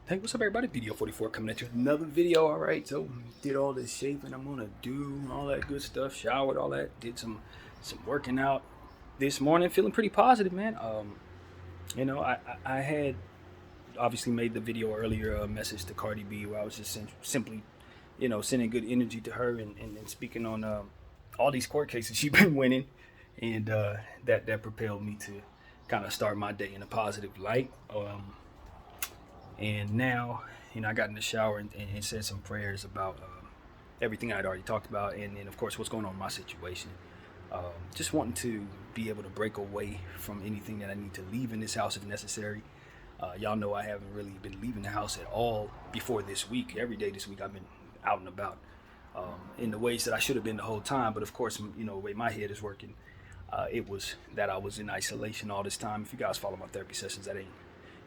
Hey, what's up, everybody? BDF 44 coming at you with another video. All right, so did all this shaving I'm gonna do, all that good stuff. Showered, all that. Did some working out this morning. Feeling pretty positive, man. I had obviously made the video earlier, a message to Cardi B, where I was just simply, sending good energy to her and speaking on all these court cases she's been winning, and that propelled me to kind of start my day in a positive light. And now, I got in the shower and said some prayers about everything I'd already talked about, and of course, what's going on in my situation. Just wanting to be able to break away from anything that I need to leave in this house if necessary. Y'all know I haven't really been leaving the house at all before this week. Every day this week, I've been out and about in the ways that I should have been the whole time. But of course, the way my head is working, it was that I was in isolation all this time. If you guys follow my therapy sessions, that ain't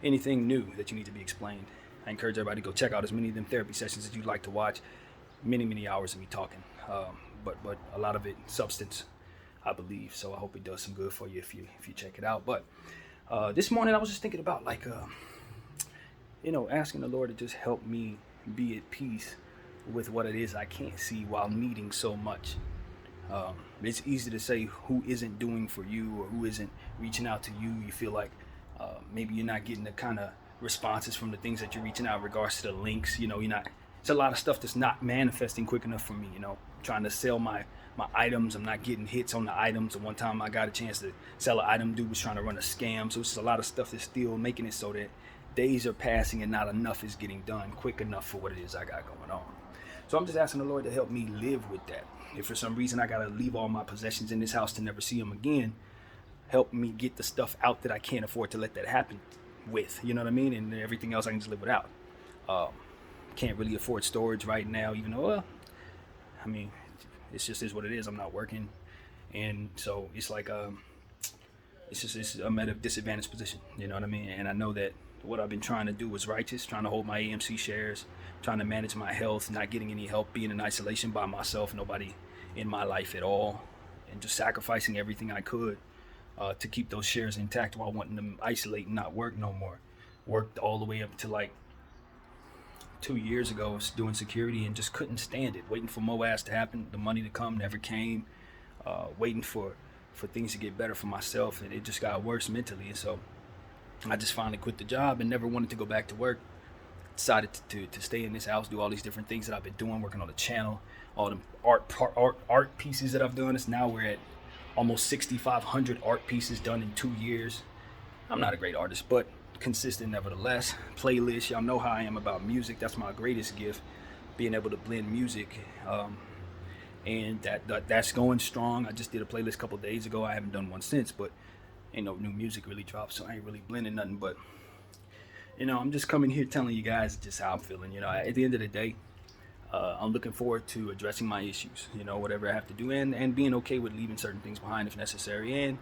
anything new that you need to be explained. I encourage everybody to go check out as many of them therapy sessions as you'd like to watch. Many hours of me talking, but a lot of it substance, I believe. So I hope it does some good for you if you check it out. But this morning I was just thinking about asking the Lord to just help me be at peace with what it is I can't see while needing so much. It's easy to say who isn't doing for you or who isn't reaching out to you. You feel like maybe you're not getting the kind of responses from the things that you're reaching out in regards to the links. You're not. It's a lot of stuff that's not manifesting quick enough for me. Trying to sell my items. I'm not getting hits on the items. And one time I got a chance to sell an item. Dude was trying to run a scam. So it's just a lot of stuff that's still making it so that days are passing and not enough is getting done quick enough for what it is I got going on. So I'm just asking the Lord to help me live with that. If for some reason I got to leave all my possessions in this house to never see them again, help me get the stuff out that I can't afford to let that happen with, you know what I mean? And everything else I can just live without. Can't really afford storage right now, even though, it's just is what it is. I'm not working. And so it's like, I'm at a disadvantaged position, you know what I mean? And I know that what I've been trying to do was righteous, trying to hold my AMC shares, trying to manage my health, not getting any help, being in isolation by myself, nobody in my life at all, and just sacrificing everything I could to keep those shares intact while wanting to isolate and not work no more. Worked all the way up to like 2 years ago, was doing security and just couldn't stand it. Waiting for MOAS to happen, the money to come never came. Waiting for things to get better for myself, and it just got worse mentally. And so I just finally quit the job and never wanted to go back to work. Decided to stay in this house, do all these different things that I've been doing, working on the channel, all the art pieces that I've done. It's now we're at almost 6,500 art pieces done in 2 years. I'm not a great artist, but consistent nevertheless. Playlists, y'all know how I am about music. That's my greatest gift, being able to blend music. And that's going strong. I just did a playlist a couple days ago. I haven't done one since, but ain't no new music really dropped, so I ain't really blending nothing. But I'm just coming here telling you guys just how I'm feeling. At the end of the day, I'm looking forward to addressing my issues, whatever I have to do, and being okay with leaving certain things behind if necessary, and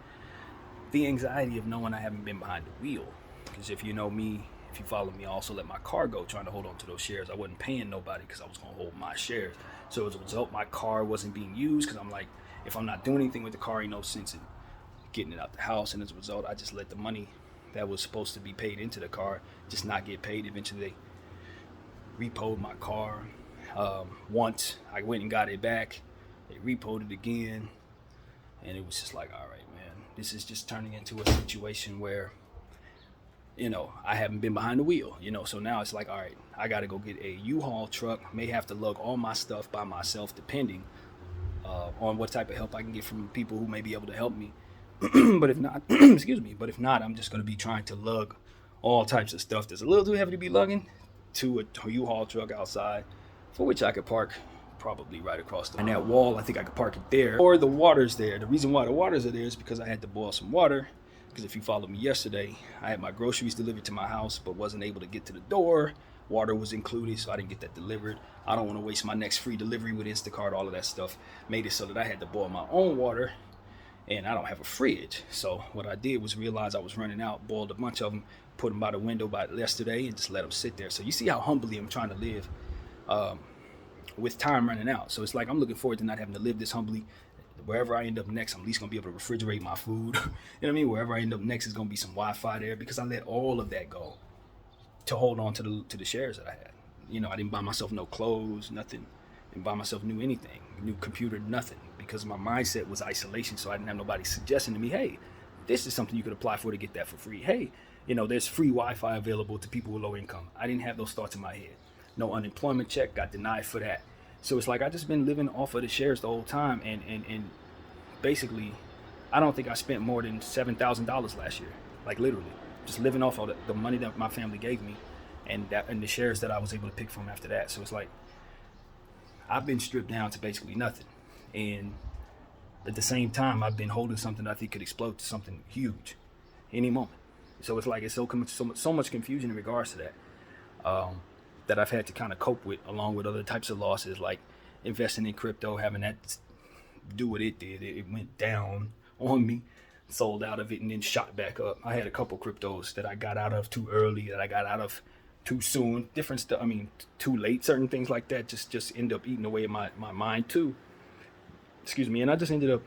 the anxiety of knowing I haven't been behind the wheel. Because if you know me, if you follow me, I also let my car go trying to hold on to those shares. I wasn't paying nobody because I was going to hold my shares. So as a result, my car wasn't being used because I'm like, if I'm not doing anything with the car, ain't no sense in getting it out the house. And as a result, I just let the money that was supposed to be paid into the car just not get paid. Eventually, they repoed my car. Once I went and got it back, they repoed it again. And it was just like, all right, man, this is just turning into a situation where I haven't been behind the wheel, so now it's like, all right, I got to go get a U-Haul truck, may have to lug all my stuff by myself, depending on what type of help I can get from people who may be able to help me. But if not, but if not, I'm just going to be trying to lug all types of stuff that's a little too heavy to be lugging to a U-Haul truck outside, for which I could park probably right across and that wall. I think I could park it there, or the water's there. The reason why the water's there is because I had to boil some water. Because if you followed me yesterday, I had my groceries delivered to my house, but wasn't able to get to the door. Water was included, so I didn't get that delivered. I don't want to waste my next free delivery with Instacart. All of that stuff made it so that I had to boil my own water, and I don't have a fridge. So what I did was realize I was running out, boiled a bunch of them, put them by the window by yesterday, and just let them sit there. So you see how humbly I'm trying to live with time running out. So it's like I'm looking forward to not having to live this humbly. Wherever I end up next, I'm at least going to be able to refrigerate my food. You know what I mean? Wherever I end up next is going to be some Wi-Fi there, because I let all of that go to hold on to the shares that I had. You know, I didn't buy myself no clothes, nothing. Didn't buy myself new computer, nothing, because my mindset was isolation. So I didn't have nobody suggesting to me, hey, this is something you could apply for to get that for free. Hey, you know, there's free Wi-Fi available to people with low income. I didn't have those thoughts in my head. No unemployment check, got denied for that. So it's like I just been living off of the shares the whole time, and basically, I don't think I spent more than $7,000 last year, like literally, just living off of the money that my family gave me, and the shares that I was able to pick from after that. So it's like I've been stripped down to basically nothing, and at the same time, I've been holding something that I think could explode to something huge any moment. So it's like it's so much confusion in regards to that, that I've had to kind of cope with, along with other types of losses, like investing in crypto, having that do what it did. It went down on me, sold out of it, and then shot back up. I had a couple cryptos that I got out of too early, that I got out of too soon, different stuff. I mean, too late. Certain things like that just end up eating away at my mind too. Excuse me. And I just ended up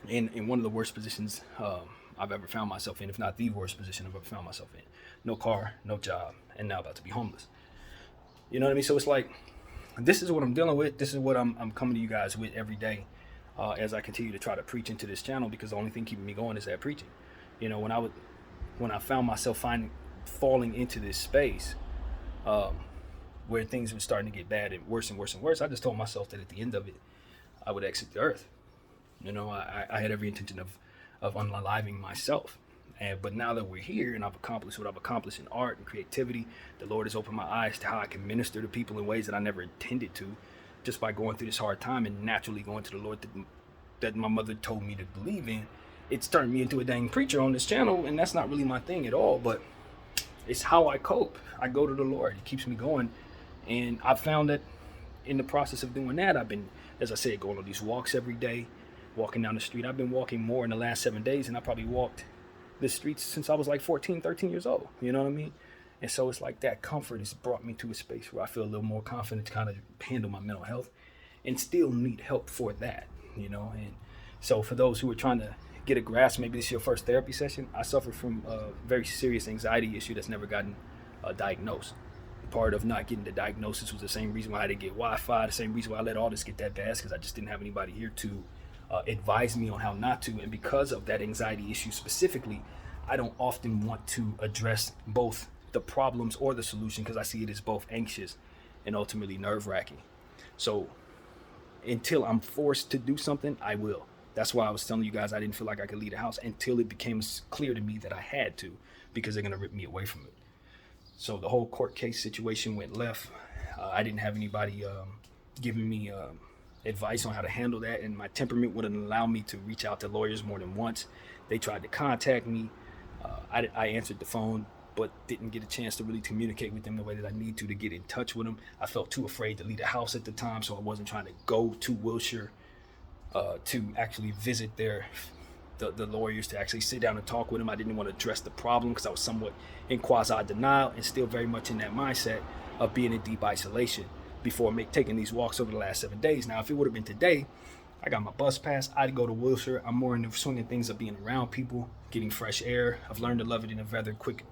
in one of the worst positions I've ever found myself in, if not the worst position I've ever found myself in. No car, no job, and now about to be homeless. You know what I mean? So it's like, this is what I'm dealing with. This is what I'm coming to you guys with every day, as I continue to try to preach into this channel, because the only thing keeping me going is that preaching. You know, when I found myself falling into this space, where things were starting to get bad and worse and worse and worse, I just told myself that at the end of it, I would exit the earth. You know, I had every intention of unaliving myself. But now that we're here and I've accomplished what I've accomplished in art and creativity, the Lord has opened my eyes to how I can minister to people in ways that I never intended to, just by going through this hard time and naturally going to the Lord that my mother told me to believe in. It's turned me into a dang preacher on this channel, and that's not really my thing at all, but it's how I cope. I go to the Lord. It keeps me going. And I've found that in the process of doing that, I've been, as I said, going on these walks every day, walking down the street. I've been walking more in the last 7 days, and I probably walked the streets since I was like 14, 13 years old. You know what I mean? And so it's like that comfort has brought me to a space where I feel a little more confident to kind of handle my mental health and still need help for that, you know? And so for those who are trying to get a grasp, maybe this is your first therapy session, I suffer from a very serious anxiety issue that's never gotten diagnosed. Part of not getting the diagnosis was the same reason why I didn't get Wi-Fi, the same reason why I let all this get that bad, because I just didn't have anybody here to advise me on how not to. And because of that anxiety issue specifically, I don't often want to address both the problems or the solution, because I see it as both anxious and ultimately nerve-wracking. So until I'm forced to do something, I will. That's why I was telling you guys I didn't feel like I could leave the house until it became clear to me that I had to, because they're going to rip me away from it. So the whole court case situation went left. I didn't have anybody giving me advice on how to handle that, and my temperament wouldn't allow me to reach out to lawyers more than once. They tried to contact me. I answered the phone, but didn't get a chance to really communicate with them the way that I need to get in touch with them. I felt too afraid to leave the house at the time, so I wasn't trying to go to Wilshire to actually visit the lawyers, to actually sit down and talk with them. I didn't want to address the problem because I was somewhat in quasi-denial and still very much in that mindset of being in deep isolation before taking these walks over the last 7 days. Now, if it would have been today, I got my bus pass, I'd go to Wilshire. I'm more in the swing of things of being around people, getting fresh air. I've learned to love it in a rather quick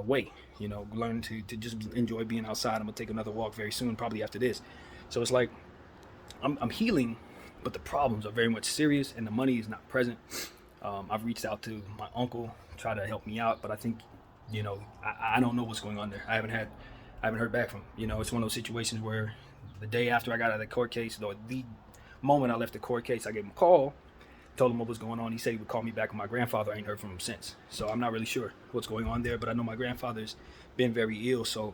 way, you know, learn to just enjoy being outside. I'm gonna take another walk very soon, probably after this. So it's like I'm healing, but the problems are very much serious and the money is not present. I've reached out to my uncle, try to help me out, but I think, you know, I don't know what's going on there. I haven't heard back from him. You know, it's one of those situations where the day after I got out of the court case, or the moment I left the court case, I gave him a call, told him what was going on. He said he would call me back with my grandfather. I ain't heard from him since. So I'm not really sure what's going on there, but I know my grandfather's been very ill. So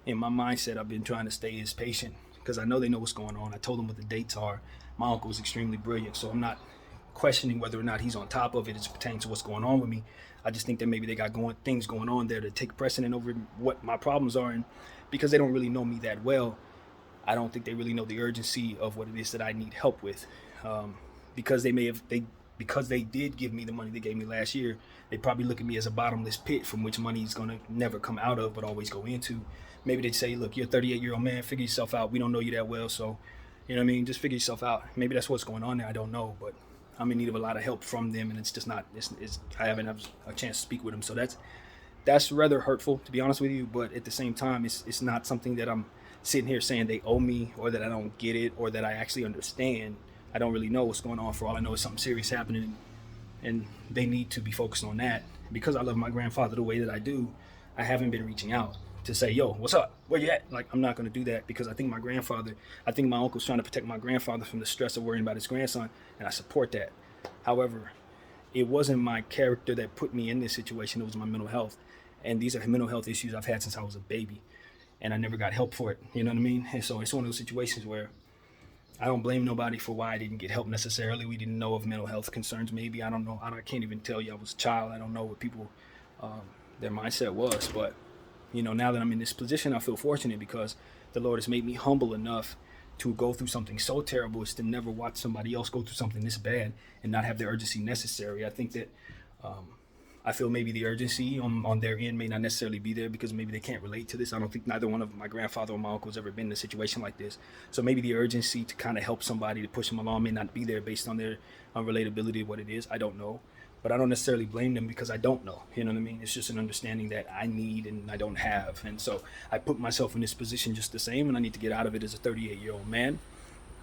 in my mindset, I've been trying to stay as patient because I know they know what's going on. I told them what the dates are. My uncle was extremely brilliant, so I'm not questioning whether or not he's on top of it as it pertains to what's going on with me. I just think that maybe they got things going on there to take precedent over what my problems are. And because they don't really know me that well, I don't think they really know the urgency of what it is that I need help with. Because they did give me the money they gave me last year, they probably look at me as a bottomless pit from which money is going to never come out of, but always go into. Maybe they'd say, look, you're a 38-year-old man, figure yourself out. We don't know you that well, so, you know what I mean? Just figure yourself out. Maybe that's what's going on there. I don't know, but I'm in need of a lot of help from them, and it's just not, I haven't had a chance to speak with them. So that's rather hurtful, to be honest with you. But at the same time, it's not something that I'm sitting here saying they owe me, or that I don't get it, or that I actually understand. I don't really know what's going on. For all I know, it's something serious happening, and they need to be focused on that. Because I love my grandfather the way that I do, I haven't been reaching out to say, yo, what's up? Where you at? Like, I'm not going to do that, because I think my uncle's trying to protect my grandfather from the stress of worrying about his grandson, and I support that. However, it wasn't my character that put me in this situation. It was my mental health. And these are mental health issues I've had since I was a baby, and I never got help for it. You know what I mean? And so it's one of those situations where I don't blame nobody for why I didn't get help necessarily. We didn't know of mental health concerns. Maybe, I don't know. I can't even tell you. I was a child. I don't know what people, their mindset was. But, now that I'm in this position, I feel fortunate, because the Lord has made me humble enough to go through something so terrible as to never watch somebody else go through something this bad and not have the urgency necessary. I think that I feel maybe the urgency on their end may not necessarily be there, because maybe they can't relate to this. I don't think neither one of my grandfather or my uncle has ever been in a situation like this. So maybe the urgency to kind of help somebody, to push them along, may not be there based on their unrelatability of what it is. I don't know. But I don't necessarily blame them, because I don't know. You know what I mean? It's just an understanding that I need and I don't have. And so I put myself in this position just the same, and I need to get out of it as a 38-year-old man.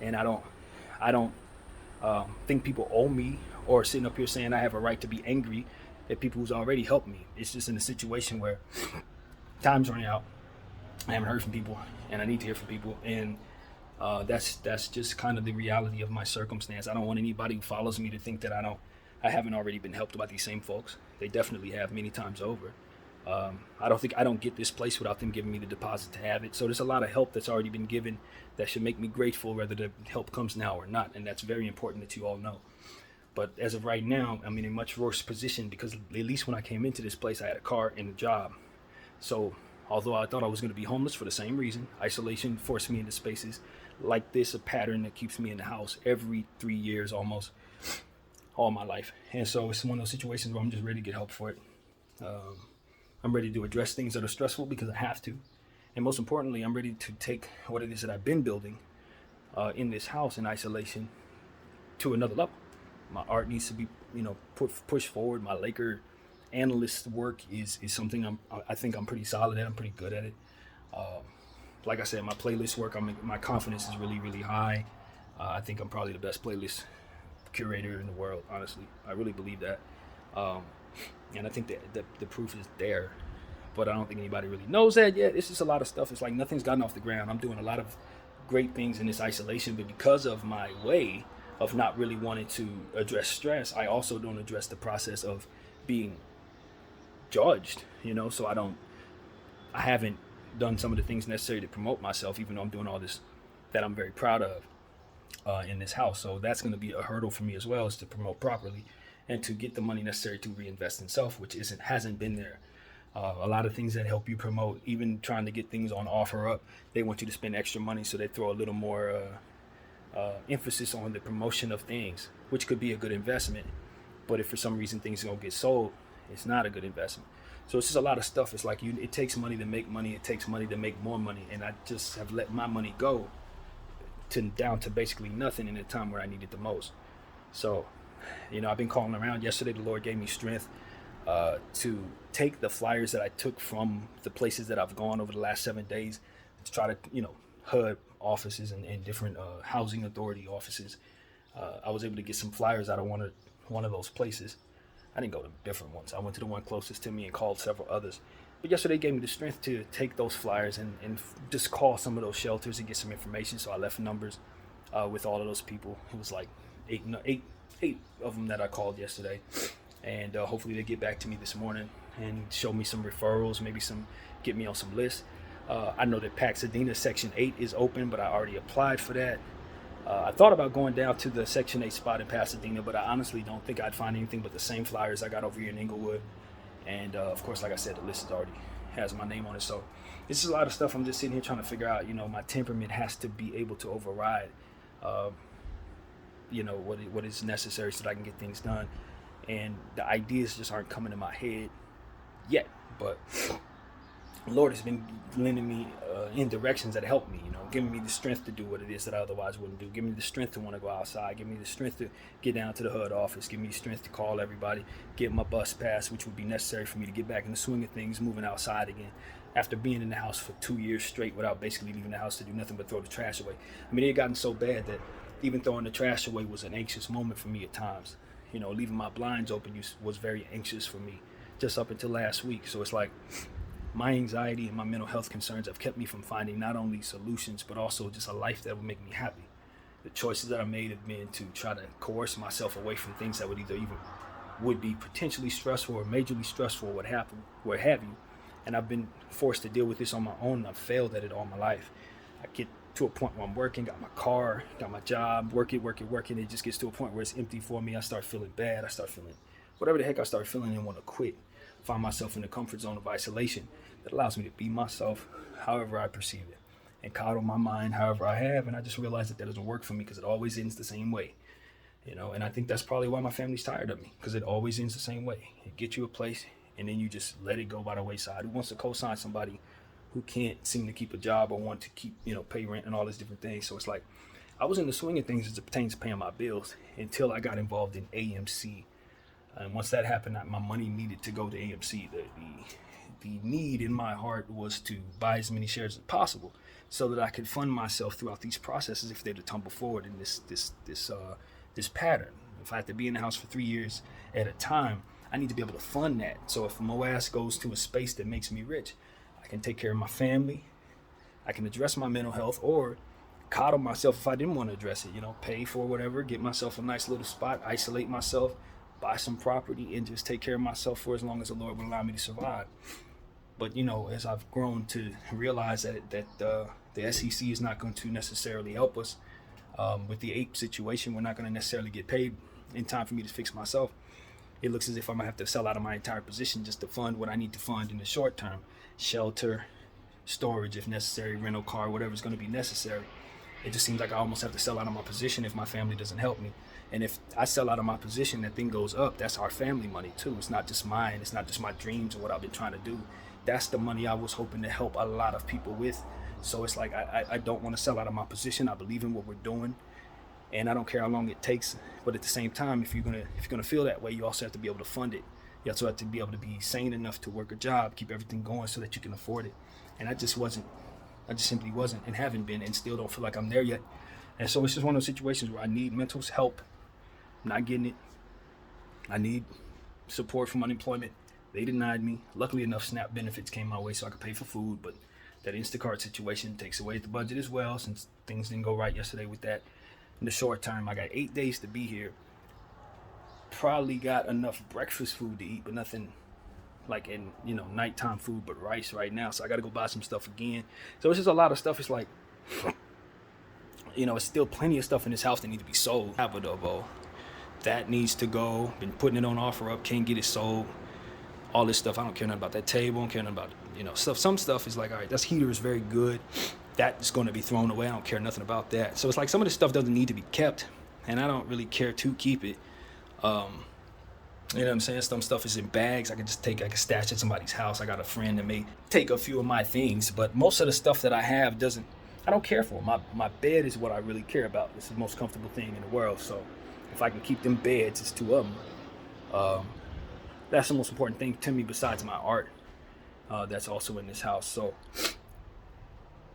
And I don't think people owe me, or sitting up here saying I have a right to be angry at people who's already helped me. It's just in a situation where time's running out. I haven't heard from people, and I need to hear from people. And that's just kind of the reality of my circumstance. I don't want anybody who follows me to think that I haven't already been helped by these same folks. They definitely have, many times over. I don't get this place without them giving me the deposit to have it. So there's a lot of help that's already been given that should make me grateful, whether the help comes now or not. And that's very important that you all know. But as of right now, I'm in a much worse position, because at least when I came into this place, I had a car and a job. So although I thought I was going to be homeless for the same reason, isolation forced me into spaces like this, a pattern that keeps me in the house every 3 years almost, all my life. And so it's one of those situations where I'm just ready to get help for it. I'm ready to address things that are stressful, because I have to. And most importantly, I'm ready to take what it is that I've been building in this house in isolation to another level. My art needs to be, pushed forward. My Laker analyst work is something I think I'm pretty solid at. I'm pretty good at it. Like I said, my playlist work, my confidence is really, really high. I think I'm probably the best playlist curator in the world, honestly. I really believe that. And I think that the proof is there. But I don't think anybody really knows that yet. It's just a lot of stuff. It's like nothing's gotten off the ground. I'm doing a lot of great things in this isolation, but because of my way of not really wanting to address stress, I also don't address the process of being judged, so I haven't done some of the things necessary to promote myself, even though I'm doing all this that I'm very proud of in this house. So that's going to be a hurdle for me as well, is to promote properly and to get the money necessary to reinvest in self, which hasn't been there. A lot of things that help you promote, even trying to get things on OfferUp, they want you to spend extra money, so they throw a little more emphasis on the promotion of things, which could be a good investment. But if for some reason things don't get sold, it's not a good investment. So it's just a lot of stuff. It's like it takes money to make money. It takes money to make more money. And I just have let my money go down to basically nothing in a time where I need it the most. So, I've been calling around. Yesterday, the Lord gave me strength to take the flyers that I took from the places that I've gone over the last 7 days to try to, HUD offices and different housing authority offices. I was able to get some flyers out of one of those places. I didn't go to different ones. I went to the one closest to me and called several others. But yesterday gave me the strength to take those flyers and just call some of those shelters and get some information. So I left numbers with all of those people. It was like eight of them that I called yesterday. And hopefully they get back to me this morning and show me some referrals, maybe get me on some lists. I know that Pasadena Section 8 is open, but I already applied for that. I thought about going down to the Section 8 spot in Pasadena, but I honestly don't think I'd find anything but the same flyers I got over here in Inglewood. And of course, like I said, the list already has my name on it. So this is a lot of stuff I'm just sitting here trying to figure out. My temperament has to be able to override, what is necessary so that I can get things done. And the ideas just aren't coming to my head yet. But the Lord has been lending me in directions that help me, giving me the strength to do what it is that I otherwise wouldn't do, giving me the strength to want to go outside, giving me the strength to get down to the HUD office, giving me the strength to call everybody, get my bus pass, which would be necessary for me to get back in the swing of things, moving outside again after being in the house for 2 years straight without basically leaving the house to do nothing but throw the trash away. I mean, it had gotten so bad that even throwing the trash away was an anxious moment for me at times. Leaving my blinds open was very anxious for me just up until last week. So it's like my anxiety and my mental health concerns have kept me from finding not only solutions, but also just a life that would make me happy. The choices that I made have been to try to coerce myself away from things that would be potentially stressful or majorly stressful, what have you. And I've been forced to deal with this on my own. I've failed at it all my life. I get to a point where I'm working, got my car, got my job, working. It just gets to a point where it's empty for me. I start feeling bad. I start feeling whatever the heck I start feeling and want to quit. Find myself in the comfort zone of isolation that allows me to be myself however I perceive it and coddle my mind however I have. And I just realized that doesn't work for me because it always ends the same way. And I think that's probably why my family's tired of me, because it always ends the same way. It gets you a place and then you just let it go by the wayside. Who wants to co-sign somebody who can't seem to keep a job or want to keep, pay rent and all these different things? So it's like I was in the swing of things as it pertains to paying my bills until I got involved in AMC. And once that happened, my money needed to go to AMC. The need in my heart was to buy as many shares as possible so that I could fund myself throughout these processes if they're to tumble forward in this pattern. If I have to be in the house for 3 years at a time, I need to be able to fund that. So if my ass goes to a space that makes me rich, I can take care of my family, I can address my mental health, or coddle myself if I didn't want to address it, pay for whatever, get myself a nice little spot, isolate myself, buy some property, and just take care of myself for as long as the Lord will allow me to survive. But, as I've grown to realize that the SEC is not going to necessarily help us with the ape situation. We're not going to necessarily get paid in time for me to fix myself. It looks as if I'm going to have to sell out of my entire position just to fund what I need to fund in the short term. Shelter, storage if necessary, rental car, whatever's going to be necessary. It just seems like I almost have to sell out of my position if my family doesn't help me. And if I sell out of my position, that thing goes up. That's our family money too. It's not just mine. It's not just my dreams or what I've been trying to do. That's the money I was hoping to help a lot of people with. So it's like I don't want to sell out of my position. I believe in what we're doing, and I don't care how long it takes. But at the same time, if you're gonna feel that way, you also have to be able to fund it. You also have to be able to be sane enough to work a job, keep everything going so that you can afford it. And I just simply wasn't and haven't been, and still don't feel like I'm there yet. And so it's just one of those situations where I need mental help. I'm not getting it. I need support from unemployment. They denied me. Luckily enough, SNAP benefits came my way so I could pay for food, but that Instacart situation takes away the budget as well, since things didn't go right yesterday with that. In the short term, I got 8 days to be here. Probably got enough breakfast food to eat, but nothing like in nighttime food but rice right now. So I got to go buy some stuff again. So it's just a lot of stuff. It's like it's still plenty of stuff in this house that need to be sold. That needs to go. Been putting it on OfferUp, can't get it sold. All this stuff, I don't care nothing about that table. I don't care nothing about stuff. Some stuff is like, all right, this heater is very good. That's going to be thrown away. I don't care nothing about that. So it's like some of this stuff doesn't need to be kept, and I don't really care to keep it. You know what I'm saying? Some stuff is in bags. I can stash at somebody's house. I got a friend that may take a few of my things, but most of the stuff that I have I don't care for. My bed is what I really care about. It's the most comfortable thing in the world. So if I can keep them beds, it's 2 of them. That's the most important thing to me besides my art. That's also in this house. So,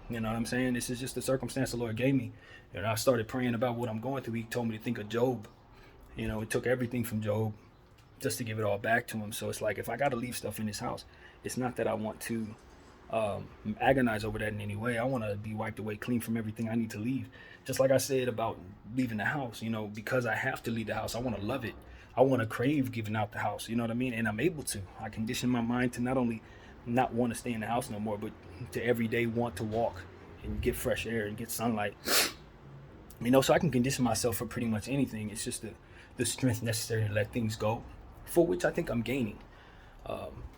you know what I'm saying? This is just the circumstance the Lord gave me. I started praying about what I'm going through. He told me to think of Job. It took everything from Job just to give it all back to him. So it's like, if I got to leave stuff in this house, it's not that I want to agonize over that in any way. I want to be wiped away clean from everything I need to leave. Just like I said about leaving the house, because I have to leave the house, I want to love it. I want to crave giving out the house, you know what I mean? And I'm able to. I condition my mind to not only not want to stay in the house no more, but to every day want to walk and get fresh air and get sunlight. So I can condition myself for pretty much anything. It's just the strength necessary to let things go, for which I think I'm gaining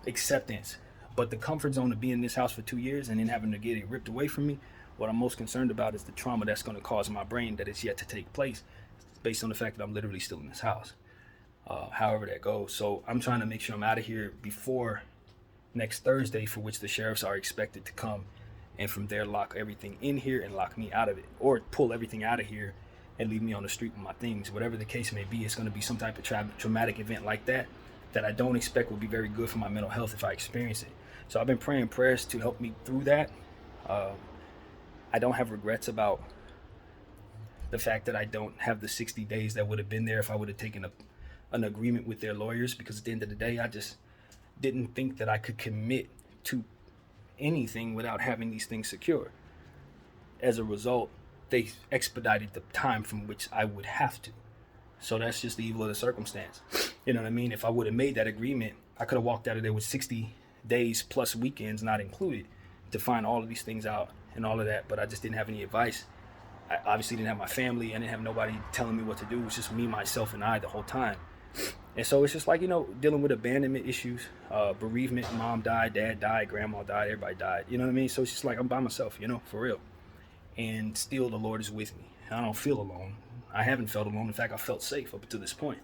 acceptance. But the comfort zone of being in this house for 2 years and then having to get it ripped away from me, what I'm most concerned about is the trauma that's going to cause my brain that is yet to take place, based on the fact that I'm literally still in this house. However that goes. So I'm trying to make sure I'm out of here before next Thursday, for which the sheriffs are expected to come and from there lock everything in here and lock me out of it, or pull everything out of here and leave me on the street with my things. Whatever the case may be, it's going to be some type of traumatic event like that I don't expect will be very good for my mental health if I experience it. So I've been praying prayers to help me through that. I don't have regrets about the fact that I don't have the 60 days that would have been there if I would have taken an agreement with their lawyers, because at the end of the day, I just didn't think that I could commit to anything without having these things secure. As a result, they expedited the time from which I would have to. So that's just the evil of the circumstance. You know what I mean? If I would have made that agreement, I could have walked out of there with 60 days plus weekends not included to find all of these things out and all of that. But I just didn't have any advice. I obviously didn't have my family. I didn't have nobody telling me what to do. It was just me, myself, and I the whole time. And so it's just like, dealing with abandonment issues, bereavement. Mom died, dad died, grandma died, everybody died. You know what I mean? So it's just like I'm by myself, for real. And still the Lord is with me. I don't feel alone. I haven't felt alone. In fact, I felt safe up until this point.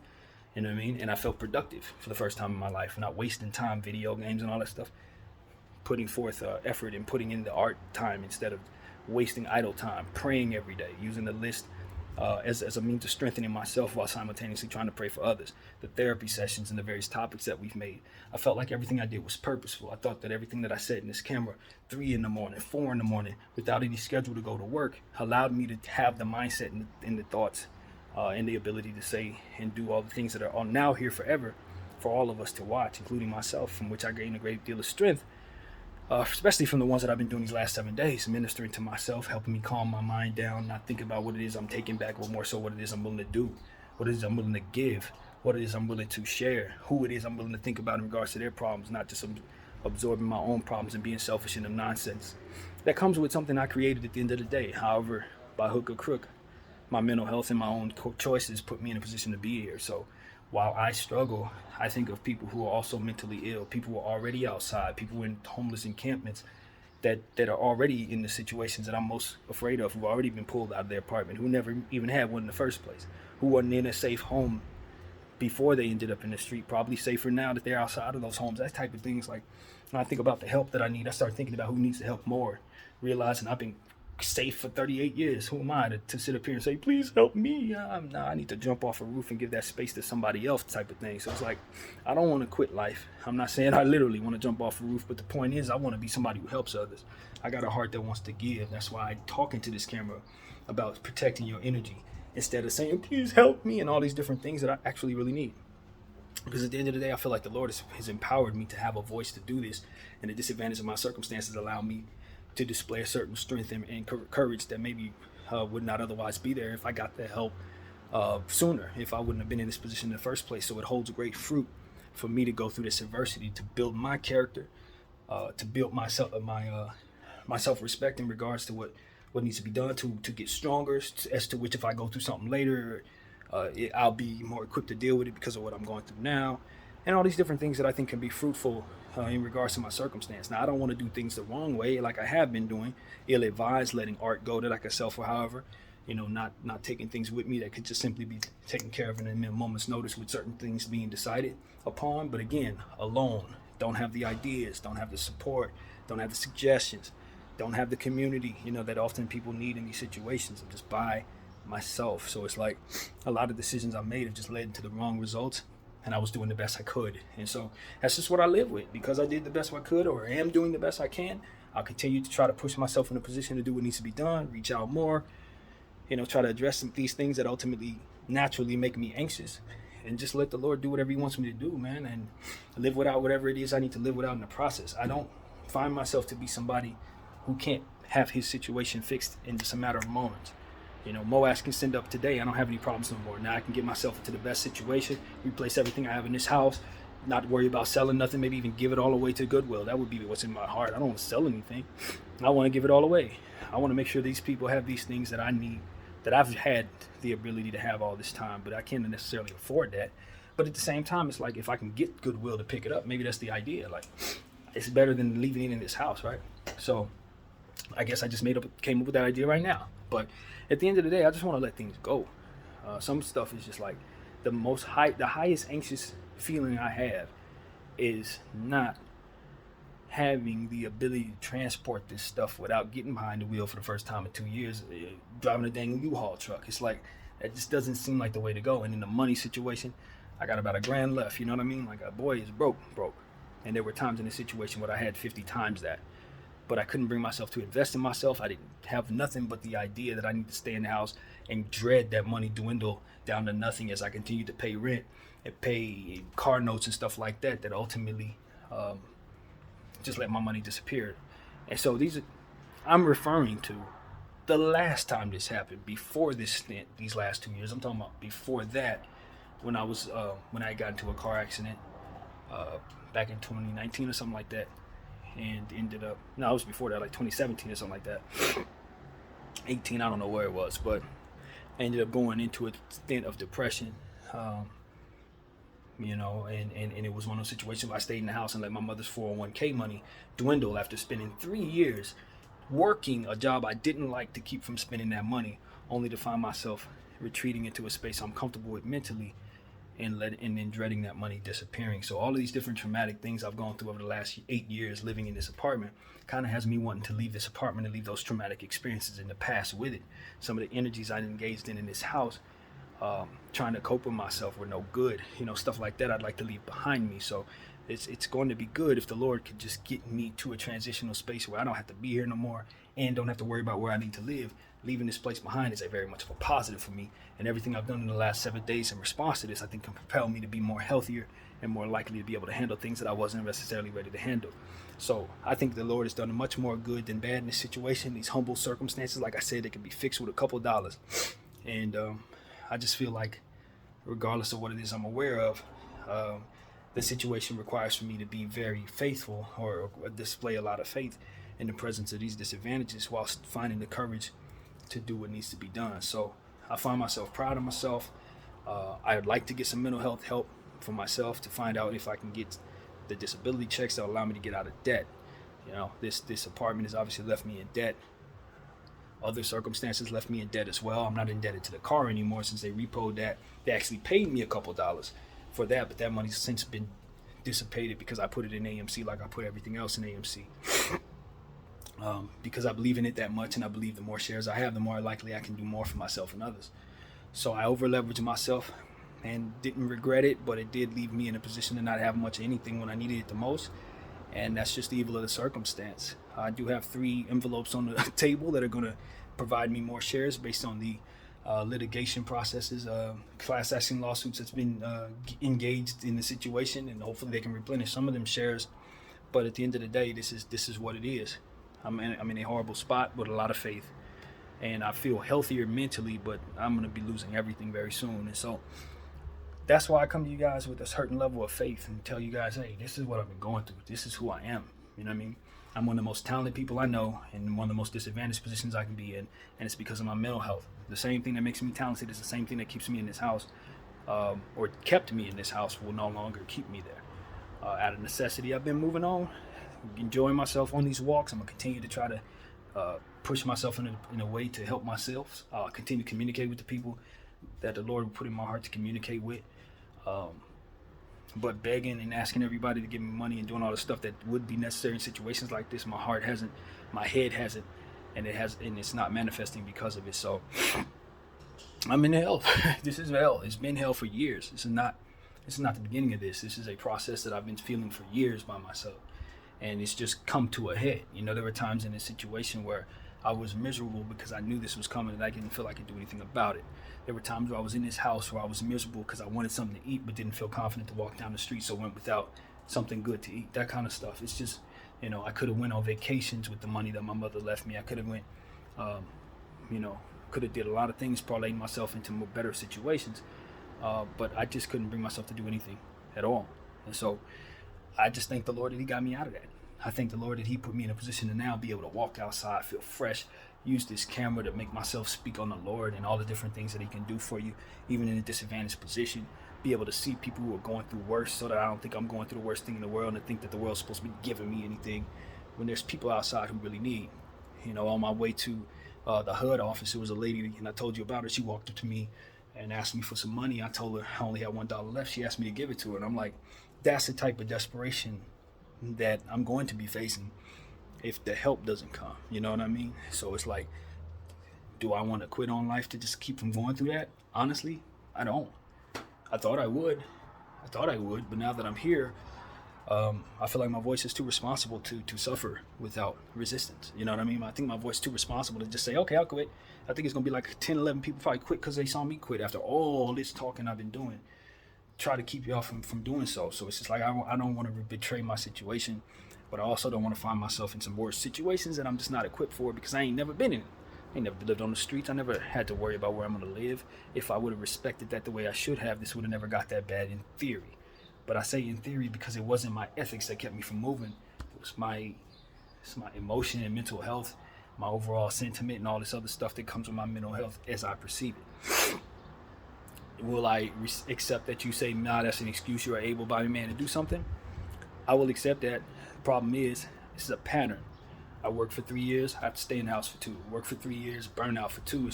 You know what I mean? And I felt productive for the first time in my life. Not wasting time, video games and all that stuff. Putting forth effort and putting in the art time instead of wasting idle time. Praying every day. Using the list as a means of strengthening myself while simultaneously trying to pray for others. The therapy sessions and the various topics that we've made. I felt like everything I did was purposeful. I thought that everything that I said in this camera, 3 a.m, 4 a.m, without any schedule to go to work, allowed me to have the mindset and the thoughts and the ability to say and do all the things that are now here forever for all of us to watch, including myself, from which I gained a great deal of strength. Especially from the ones that I've been doing these last 7 days, ministering to myself, helping me calm my mind down, not think about what it is I'm taking back, but more so what it is I'm willing to do, what it is I'm willing to give, what it is I'm willing to share, who it is I'm willing to think about in regards to their problems, not just absorbing my own problems and being selfish and nonsense. That comes with something I created at the end of the day. However, by hook or crook, my mental health and my own choices put me in a position to be here. So while I struggle, I think of people who are also mentally ill, people who are already outside, people in homeless encampments that are already in the situations that I'm most afraid of, who've already been pulled out of their apartment, who never even had one in the first place, who wasn't in a safe home before they ended up in the street, probably safer now that they're outside of those homes. That type of things. Like when I think about the help that I need, I start thinking about who needs the help more, realizing I've been safe for 38 years. Who am I to sit up here and say, please help me? I need to jump off a roof and give that space to somebody else type of thing. So it's like, I don't want to quit life. I'm not saying I literally want to jump off a roof, but the point is I want to be somebody who helps others. I got a heart that wants to give. That's why I talk into this camera about protecting your energy instead of saying, please help me, and all these different things that I actually really need. Because at the end of the day, I feel like the Lord has empowered me to have a voice to do this, and the disadvantage of my circumstances allow me to display a certain strength and courage that maybe would not otherwise be there if I got the help sooner, if I wouldn't have been in this position in the first place. So it holds great fruit for me to go through this adversity, to build my character, to build my self-respect in regards to what needs to be done to get stronger, as to which if I go through something later, I'll be more equipped to deal with it because of what I'm going through now, and all these different things that I think can be fruitful in regards to my circumstance. Now, I don't want to do things the wrong way like I have been doing, ill-advised, letting art go that I could sell for however, not taking things with me that could just simply be taken care of in a moment's notice with certain things being decided upon. But again, alone, don't have the ideas, don't have the support, don't have the suggestions, don't have the community, that often people need in these situations. I'm just by myself. So it's like a lot of decisions I made have just led to the wrong results, and I was doing the best I could. And so that's just what I live with. Because I did the best I could, or am doing the best I can, I'll continue to try to push myself in a position to do what needs to be done, reach out more, try to address these things that ultimately naturally make me anxious, and just let the Lord do whatever he wants me to do, man, and live without whatever it is I need to live without in the process. I don't find myself to be somebody who can't have his situation fixed in just a matter of moments. Moaz can send up today. I don't have any problems no more. Now I can get myself into the best situation, replace everything I have in this house, not worry about selling nothing, maybe even give it all away to Goodwill. That would be what's in my heart. I don't want to sell anything. I want to give it all away. I want to make sure these people have these things that I need, that I've had the ability to have all this time, but I can't necessarily afford that. But at the same time, it's like if I can get Goodwill to pick it up, maybe that's the idea. Like, it's better than leaving it in this house, right? So I guess I just came up with that idea right now. But at the end of the day, I just want to let things go. Some stuff is just like the highest anxious feeling I have is not having the ability to transport this stuff without getting behind the wheel for the first time in 2 years, driving a dang U-Haul truck. It's like, it just doesn't seem like the way to go. And in the money situation, I got about $1,000 left, you know what I mean? Like, a boy is broke. And there were times in this situation where I had 50 times that. But I couldn't bring myself to invest in myself. I didn't have nothing but the idea that I need to stay in the house and dread that money dwindle down to nothing as I continue to pay rent and pay car notes and stuff like that, that ultimately just let my money disappear. And so I'm referring to the last time this happened, before this stint, these last 2 years. I'm talking about before that, when I got into a car accident back in 2019 or something like that, and it was before that, like 2017 or something like that. 18, I don't know where it was, but I ended up going into a stint of depression. And it was one of those situations where I stayed in the house and let my mother's 401k money dwindle after spending 3 years working a job I didn't like to keep from spending that money, only to find myself retreating into a space I'm comfortable with mentally, and then dreading that money disappearing. So all of these different traumatic things I've gone through over the last 8 years living in this apartment kind of has me wanting to leave this apartment and leave those traumatic experiences in the past with it. Some of the energies I engaged in this house, trying to cope with myself, were no good. Stuff like that I'd like to leave behind me. So it's going to be good if the Lord could just get me to a transitional space where I don't have to be here no more and don't have to worry about where I need to live. Leaving this place behind is a very much of a positive for me, and everything I've done in the last 7 days in response to this, I think, can propel me to be more healthier and more likely to be able to handle things that I wasn't necessarily ready to handle. So I think the Lord has done much more good than bad in this situation. These humble circumstances, like I said, they can be fixed with a couple of dollars. And I just feel like, regardless of what it is I'm aware of, the situation requires for me to be very faithful, or display a lot of faith in the presence of these disadvantages, whilst finding the courage to do what needs to be done. So I find myself proud of myself. I'd like to get some mental health help for myself to find out if I can get the disability checks that allow me to get out of debt. This apartment has obviously left me in debt. Other circumstances left me in debt as well. I'm not indebted to the car anymore since they repoed that. They actually paid me a couple dollars for that, but that money's since been dissipated because I put it in AMC like I put everything else in AMC. Because I believe in it that much, and I believe the more shares I have, the more likely I can do more for myself and others. So I over leveraged myself and didn't regret it, but it did leave me in a position to not have much of anything when I needed it the most. And that's just the evil of the circumstance. I do have 3 envelopes on the table that are going to provide me more shares based on the litigation processes, class action lawsuits that's been engaged in the situation, and hopefully they can replenish some of them shares. But at the end of the day, this is what it is. I'm in a horrible spot with a lot of faith, and I feel healthier mentally, but I'm going to be losing everything very soon. And so that's why I come to you guys with a certain level of faith and tell you guys, hey, this is what I've been going through. This is who I am. You know what I mean? I'm one of the most talented people I know, and one of the most disadvantaged positions I can be in, and it's because of my mental health. The same thing that makes me talented is the same thing that keeps me in this house, or kept me in this house, will no longer keep me there. Out of necessity, I've been moving on, enjoying myself on these walks. I'm going to continue to try to push myself in a way to help myself, continue to communicate with the people that the Lord would put in my heart to communicate with. But begging and asking everybody to give me money and doing all the stuff that would be necessary in situations like this, my heart hasn't, my head hasn't, and it's not manifesting because of it. So I'm in hell. This is hell. It's been hell for years. This is not the beginning of this. This is a process that I've been feeling for years by myself, and it's just come to a head. There were times in this situation where I was miserable because I knew this was coming and I didn't feel I could do anything about it. There were times where I was in this house where I was miserable because I wanted something to eat but didn't feel confident to walk down the street, so went without something good to eat. That kind of stuff. It's just, I could have went on vacations with the money that my mother left me. I could have went, could have did a lot of things, parlaying myself into more better situations, but I just couldn't bring myself to do anything at all. And so I just thank the Lord that He got me out of that. I thank the Lord that He put me in a position to now be able to walk outside, feel fresh, use this camera to make myself speak on the Lord and all the different things that He can do for you, even in a disadvantaged position. Be able to see people who are going through worse, so that I don't think I'm going through the worst thing in the world and think that the world's supposed to be giving me anything, when there's people outside who really need. On my way to the HUD office, there was a lady, and I told you about her. She walked up to me and asked me for some money. I told her I only had $1 left. She asked me to give it to her, and I'm like, that's the type of desperation that I'm going to be facing if the help doesn't come. You know what I mean? So it's like, do I want to quit on life to just keep from going through that? Honestly, I don't. I thought I would. But now that I'm here, I feel like my voice is too responsible to suffer without resistance. You know what I mean? I think my voice is too responsible to just say, okay, I'll quit. I think it's going to be like 10, 11 people probably quit because they saw me quit after all this talking I've been doing. Try to keep y'all from doing so. So it's just like, I don't want to betray my situation, but I also don't want to find myself in some worse situations that I'm just not equipped for because I ain't never been in it. I ain't never lived on the streets. I never had to worry about where I'm going to live. If I would have respected that the way I should have, this would have never got that bad in theory. But I say in theory because it wasn't my ethics that kept me from moving. It was it's my emotion and mental health, my overall sentiment and all this other stuff that comes with my mental health as I perceive it. Will I accept that you say, nah, that's an excuse, you're an able-bodied man to do something? I will accept that. Problem is, this is a pattern. I work for 3 years, I have to stay in the house for 2. Work for 3 years, burn out for 2.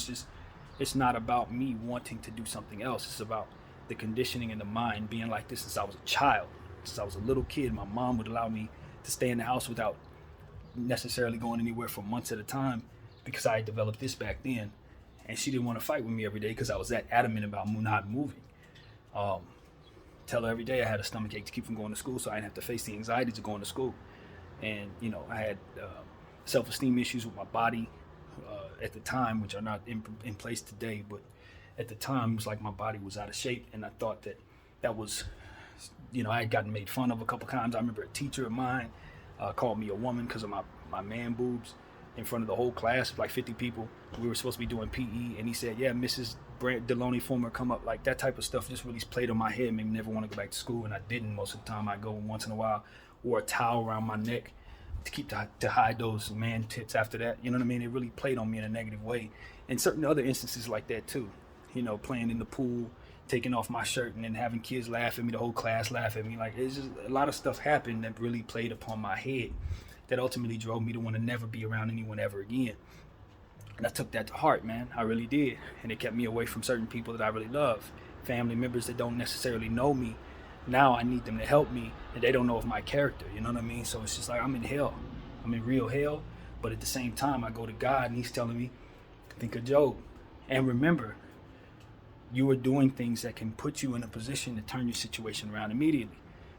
It's not about me wanting to do something else. It's about the conditioning in the mind being like this since I was a child. Since I was a little kid, my mom would allow me to stay in the house without necessarily going anywhere for months at a time because I had developed this back then. And she didn't want to fight with me every day because I was that adamant about not moving. Tell her every day I had a stomach ache to keep from going to school so I didn't have to face the anxieties of going to school. And, I had self-esteem issues with my body at the time, which are not in place today. But at the time, it was like my body was out of shape. And I thought that was, I had gotten made fun of a couple times. I remember a teacher of mine called me a woman because of my man boobs in front of the whole class, like 50 people. We were supposed to be doing PE, and he said, yeah, Mrs. Deloney Former, come up. Like that type of stuff just really played on my head, made me never want to go back to school, and I didn't most of the time. I go once in a while, wore a towel around my neck to hide those man tits after that. You know what I mean? It really played on me in a negative way. And certain other instances like that too. Playing in the pool, taking off my shirt and then having kids laugh at me, the whole class laugh at me. Like it's just a lot of stuff happened that really played upon my head that ultimately drove me to want to never be around anyone ever again. And I took that to heart, man. I really did. And it kept me away from certain people that I really love. Family members that don't necessarily know me. Now I need them to help me, and they don't know of my character. You know what I mean? So it's just like I'm in hell. I'm in real hell. But at the same time, I go to God, and he's telling me, think of Job. And remember, you are doing things that can put you in a position to turn your situation around immediately.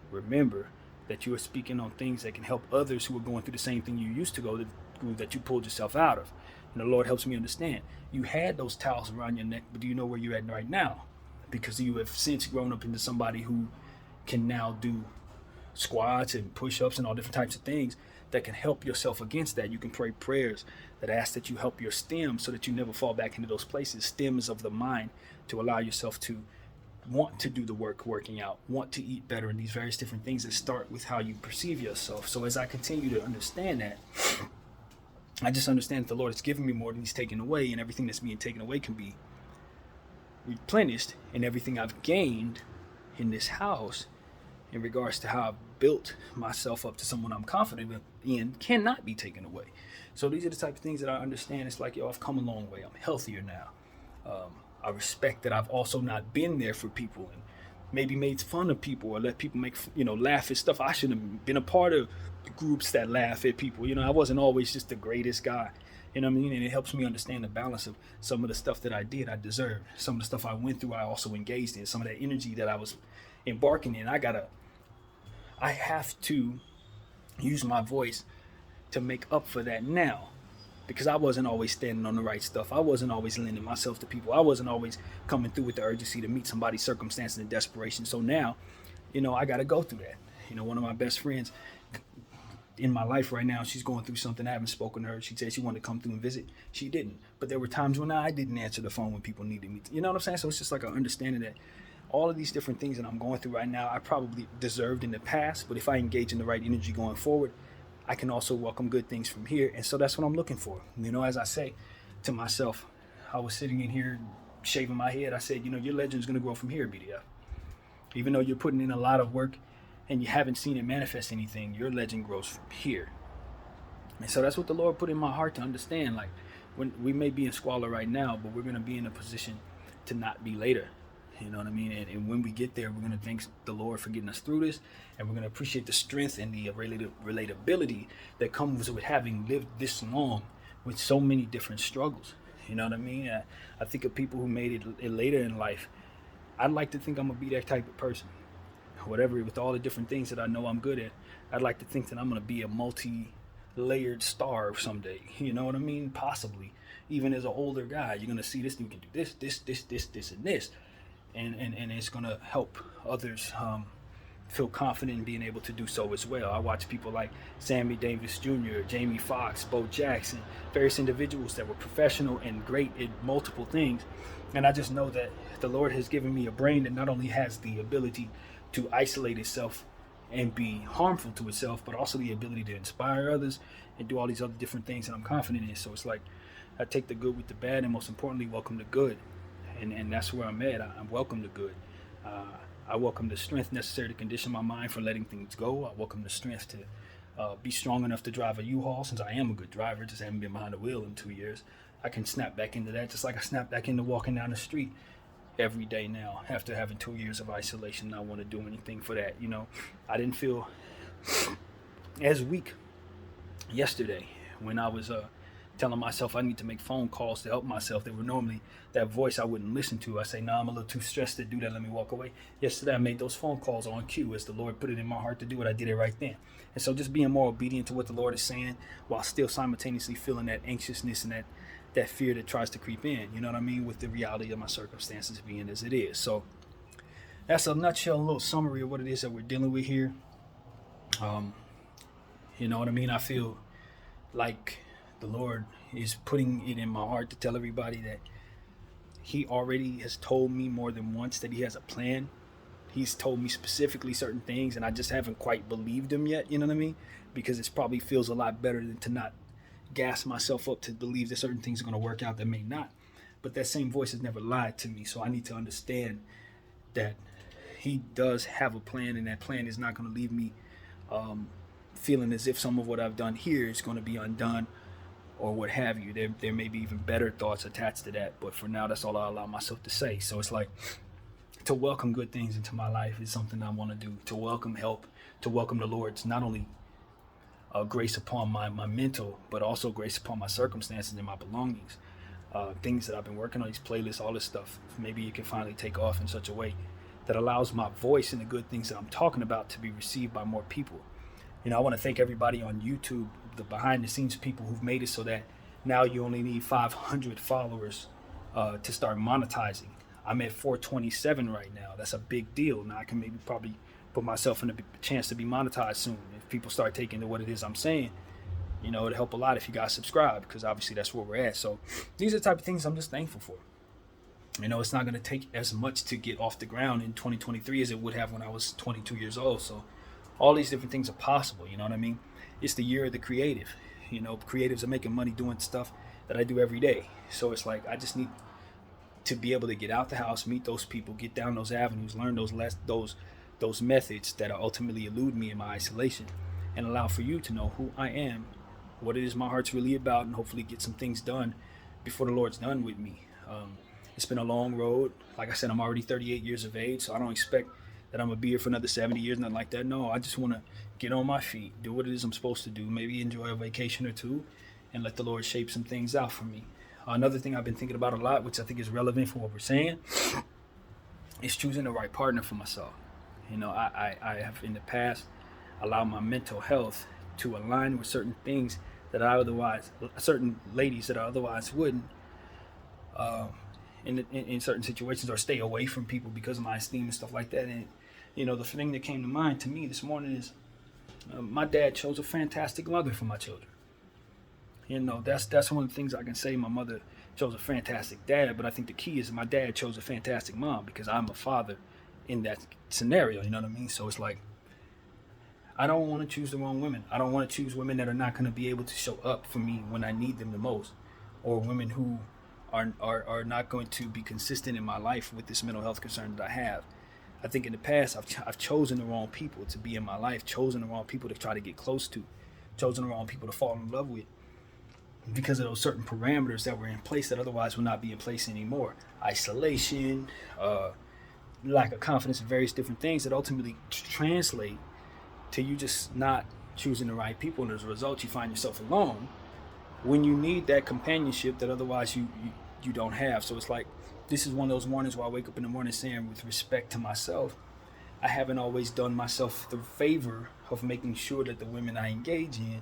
Remember that you are speaking on things that can help others who are going through the same thing you used to go through that you pulled yourself out of. And the Lord helps me understand. You had those towels around your neck, but do you know where you're at right now? Because you have since grown up into somebody who can now do squats and push-ups and all different types of things that can help yourself against that. You can pray prayers that ask that you help your stem so that you never fall back into those places. Stems of the mind to allow yourself to want to do the work, working out, want to eat better, and these various different things that start with how you perceive yourself. So as I continue to understand that, I just understand that the Lord has given me more than he's taken away, and everything that's being taken away can be replenished, and everything I've gained in this house in regards to how I've built myself up to someone I'm confident in cannot be taken away. So these are the type of things that I understand. It's like, I've come a long way. I'm healthier now. I respect that I've also not been there for people and maybe made fun of people or let people laugh at stuff. I shouldn't have been a part of groups that laugh at people. I wasn't always just the greatest guy. You know what I mean? And it helps me understand the balance of some of the stuff that I did, I deserved. Some of the stuff I went through, I also engaged in. Some of that energy that I was embarking in, I have to use my voice to make up for that now. Because I wasn't always standing on the right stuff. I wasn't always lending myself to people. I wasn't always coming through with the urgency to meet somebody's circumstances and desperation. So now, I got to go through that. One of my best friends in my life right now, she's going through something. I haven't spoken to her. She said she wanted to come through and visit. She didn't. But there were times when I didn't answer the phone when people needed me. You know what I'm saying? So it's just like an understanding that all of these different things that I'm going through right now, I probably deserved in the past. But if I engage in the right energy going forward, I can also welcome good things from here. And so that's what I'm looking for. As I say to myself, I was sitting in here shaving my head. I said, your legend's going to grow from here, BDF. Even though you're putting in a lot of work and you haven't seen it manifest anything, your legend grows from here. And so that's what the Lord put in my heart to understand. Like, when we may be in squalor right now, but we're going to be in a position to not be later. You know what I mean? And when we get there, we're going to thank the Lord for getting us through this. And we're going to appreciate the strength and the relatability that comes with having lived this long with so many different struggles. You know what I mean? I think of people who made it later in life. I'd like to think I'm going to be that type of person. Whatever, with all the different things that I know I'm good at, I'd like to think that I'm going to be a multi-layered star someday. You know what I mean? Possibly. Even as an older guy, you're going to see this dude can do this, and this. And it's going to help others feel confident in being able to do so as well. I watch people like Sammy Davis Jr., Jamie Foxx, Bo Jackson, various individuals that were professional and great at multiple things. And I just know that the Lord has given me a brain that not only has the ability to isolate itself and be harmful to itself, but also the ability to inspire others and do all these other different things that I'm confident in. So it's like I take the good with the bad, and most importantly, welcome the good. And that's where I'm at. I welcome the good. I welcome the strength necessary to condition my mind for letting things go. I welcome the strength to be strong enough to drive a U-Haul, since I am a good driver, just haven't been behind the wheel in 2 years. I can snap back into that, just like I snap back into walking down the street every day now after having 2 years of isolation. I want to do anything for that. You know, I didn't feel as weak yesterday when I was telling myself I need to make phone calls to help myself. They were normally that voice I wouldn't listen to. I say, no, I'm a little too stressed to do that. Let me walk away. Yesterday, I made those phone calls on cue as the Lord put it in my heart to do it. I did it right then. And so just being more obedient to what the Lord is saying while still simultaneously feeling that anxiousness and that fear that tries to creep in, you know what I mean, with the reality of my circumstances being as it is. So that's a nutshell, a little summary of what it is that we're dealing with here. You know what I mean? I feel like the Lord is putting it in my heart to tell everybody that he already has told me more than once that he has a plan. He's told me specifically certain things, and I just haven't quite believed him yet, you know what I mean? Because it probably feels a lot better than to not gas myself up to believe that certain things are going to work out that may not. But that same voice has never lied to me, so I need to understand that he does have a plan, and that plan is not going to leave me feeling as if some of what I've done here is going to be undone or what have you. There may be even better thoughts attached to that, but for now, that's all I allow myself to say. So it's like, to welcome good things into my life is something I want to do. To welcome help, to welcome the Lord's not only grace upon my mental, but also grace upon my circumstances and my belongings. Things that I've been working on, these playlists, all this stuff. Maybe it can finally take off in such a way that allows my voice and the good things that I'm talking about to be received by more people. You know, I want to thank everybody on YouTube, the behind the scenes people who've made it so that now you only need 500 followers to start monetizing. I'm at 427 right now. That's a big deal. Now I can maybe probably put myself in a chance to be monetized soon. If people start taking to what it is I'm saying, you know, it'll help a lot if you guys subscribe, because obviously that's where we're at. So these are the type of things I'm just thankful for. You know, it's not going to take as much to get off the ground in 2023 as it would have when I was 22 years old. So all these different things are possible, you know what I mean? It's the year of the creative. You know, creatives are making money doing stuff that I do every day. So it's like, I just need to be able to get out the house, meet those people, get down those avenues, learn those methods that ultimately elude me in my isolation, and allow for you to know who I am, what it is my heart's really about, and hopefully get some things done before the Lord's done with me. It's been a long road. Like I said, I'm already 38 years of age, so I don't expect that I'm going to be here for another 70 years, nothing like that. No, I just want to get on my feet, do what it is I'm supposed to do, maybe enjoy a vacation or two, and let the Lord shape some things out for me. Another thing I've been thinking about a lot, which I think is relevant for what we're saying, is choosing the right partner for myself. You know, I have in the past allowed my mental health to align with certain things that certain ladies that I otherwise wouldn't, in certain situations, or stay away from people because of my esteem and stuff like that. And, you know, the thing that came to mind to me this morning is my dad chose a fantastic mother for my children. You know, that's one of the things I can say. My mother chose a fantastic dad, but I think the key is my dad chose a fantastic mom, because I'm a father in that scenario, you know what I mean? So it's like, I don't want to choose the wrong women. I don't want to choose women that are not going to be able to show up for me when I need them the most, or women who are not going to be consistent in my life with this mental health concern that I have. I think in the past, I've chosen the wrong people to be in my life, chosen the wrong people to try to get close to, chosen the wrong people to fall in love with, because of those certain parameters that were in place that otherwise would not be in place anymore. Isolation, lack of confidence in various different things that ultimately translate to you just not choosing the right people, and as a result you find yourself alone when you need that companionship that otherwise you don't have. So it's like, this is one of those mornings where I wake up in the morning saying, with respect to myself, I haven't always done myself the favor of making sure that the women I engage in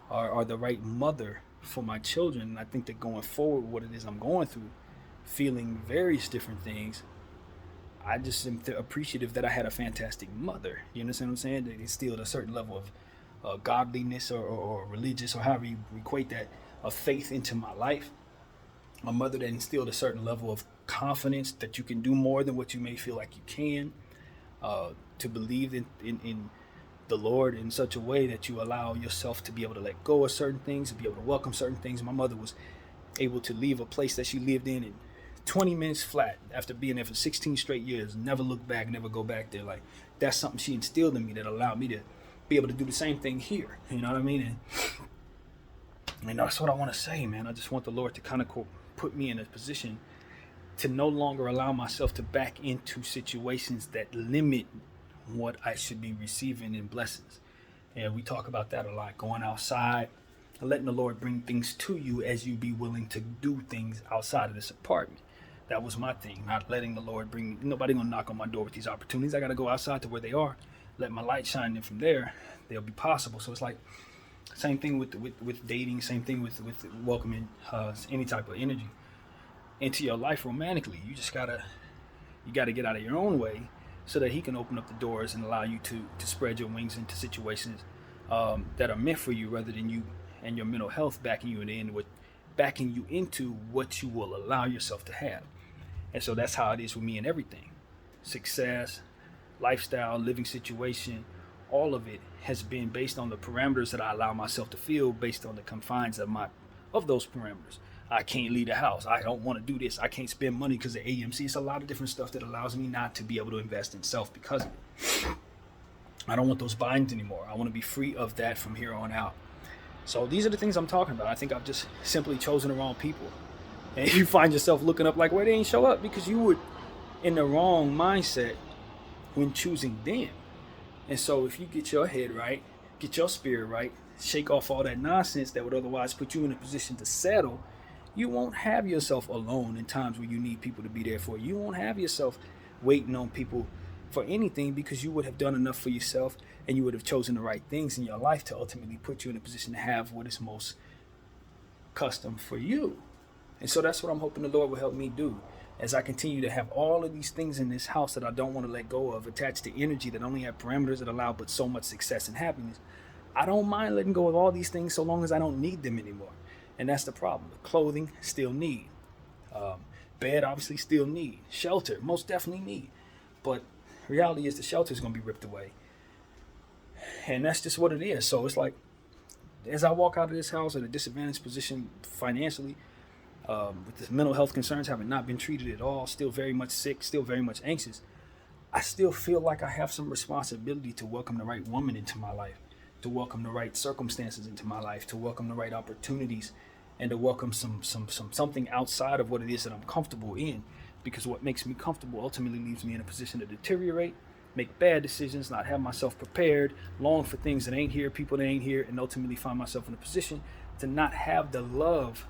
are the right mother for my children. And I think that going forward, what it is I'm going through, feeling various different things, I just am appreciative that I had a fantastic mother. You understand what I'm saying? That instilled a certain level of godliness or religious, or however you equate that, of faith into my life. A mother that instilled a certain level of confidence that you can do more than what you may feel like you can. To believe in the Lord in such a way that you allow yourself to be able to let go of certain things, to be able to welcome certain things. My mother was able to leave a place that she lived in 20 minutes flat after being there for 16 straight years, never look back, never go back there. Like, that's something she instilled in me that allowed me to be able to do the same thing here. You know what I mean? And that's what I want to say, man. I just want the Lord to kind of put me in a position to no longer allow myself to back into situations that limit what I should be receiving in blessings. And we talk about that a lot, going outside and letting the Lord bring things to you as you be willing to do things outside of this apartment. That was my thing, not letting the Lord bring, nobody gonna knock on my door with these opportunities. I gotta go outside to where they are, let my light shine in from there, they'll be possible. So it's like, same thing with dating, same thing with welcoming any type of energy into your life romantically. You gotta get out of your own way so that he can open up the doors and allow you to spread your wings into situations that are meant for you, rather than you and your mental health backing you into what you will allow yourself to have. And so that's how it is with me and everything. Success, lifestyle, living situation, all of it has been based on the parameters that I allow myself to feel, based on the confines of those parameters. I can't leave the house. I don't want to do this. I can't spend money because of AMC. It's a lot of different stuff that allows me not to be able to invest in self because of it. I don't want those binds anymore. I want to be free of that from here on out. So these are the things I'm talking about. I think I've just simply chosen the wrong people. And you find yourself looking up like, why they ain't show up? Because you were in the wrong mindset when choosing them. And so if you get your head right, get your spirit right, shake off all that nonsense that would otherwise put you in a position to settle, you won't have yourself alone in times where you need people to be there for you. You won't have yourself waiting on people for anything, because you would have done enough for yourself, and you would have chosen the right things in your life to ultimately put you in a position to have what is most custom for you. And so that's what I'm hoping the Lord will help me do, as I continue to have all of these things in this house that I don't want to let go of, attached to energy that only have parameters that allow but so much success and happiness. I don't mind letting go of all these things so long as I don't need them anymore. And that's the problem. Clothing, still need. Bed, obviously still need. Shelter, most definitely need. But reality is the shelter is going to be ripped away. And that's just what it is. So it's like, as I walk out of this house at a disadvantaged position financially, with this mental health concerns, having not been treated at all, still very much sick, still very much anxious, I still feel like I have some responsibility to welcome the right woman into my life, to welcome the right circumstances into my life, to welcome the right opportunities, and to welcome something outside of what it is that I'm comfortable in. Because what makes me comfortable ultimately leaves me in a position to deteriorate, make bad decisions, not have myself prepared, long for things that ain't here, people that ain't here, and ultimately find myself in a position to not have the love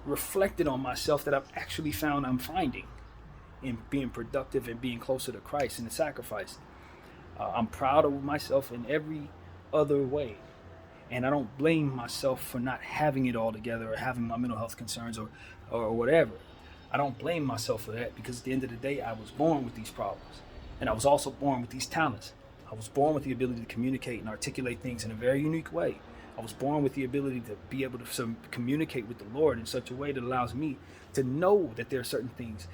reflected on myself that I've actually found I'm finding in being productive and being closer to Christ in the sacrifice. I'm proud of myself in every other way, and I don't blame myself for not having it all together or having my mental health concerns or whatever. I don't blame myself for that, because at the end of the day, I was born with these problems, and I was also born with these talents. I was born with the ability to communicate and articulate things in a very unique way. I was born with the ability to be able to communicate with the Lord in such a way that allows me to know that there are certain things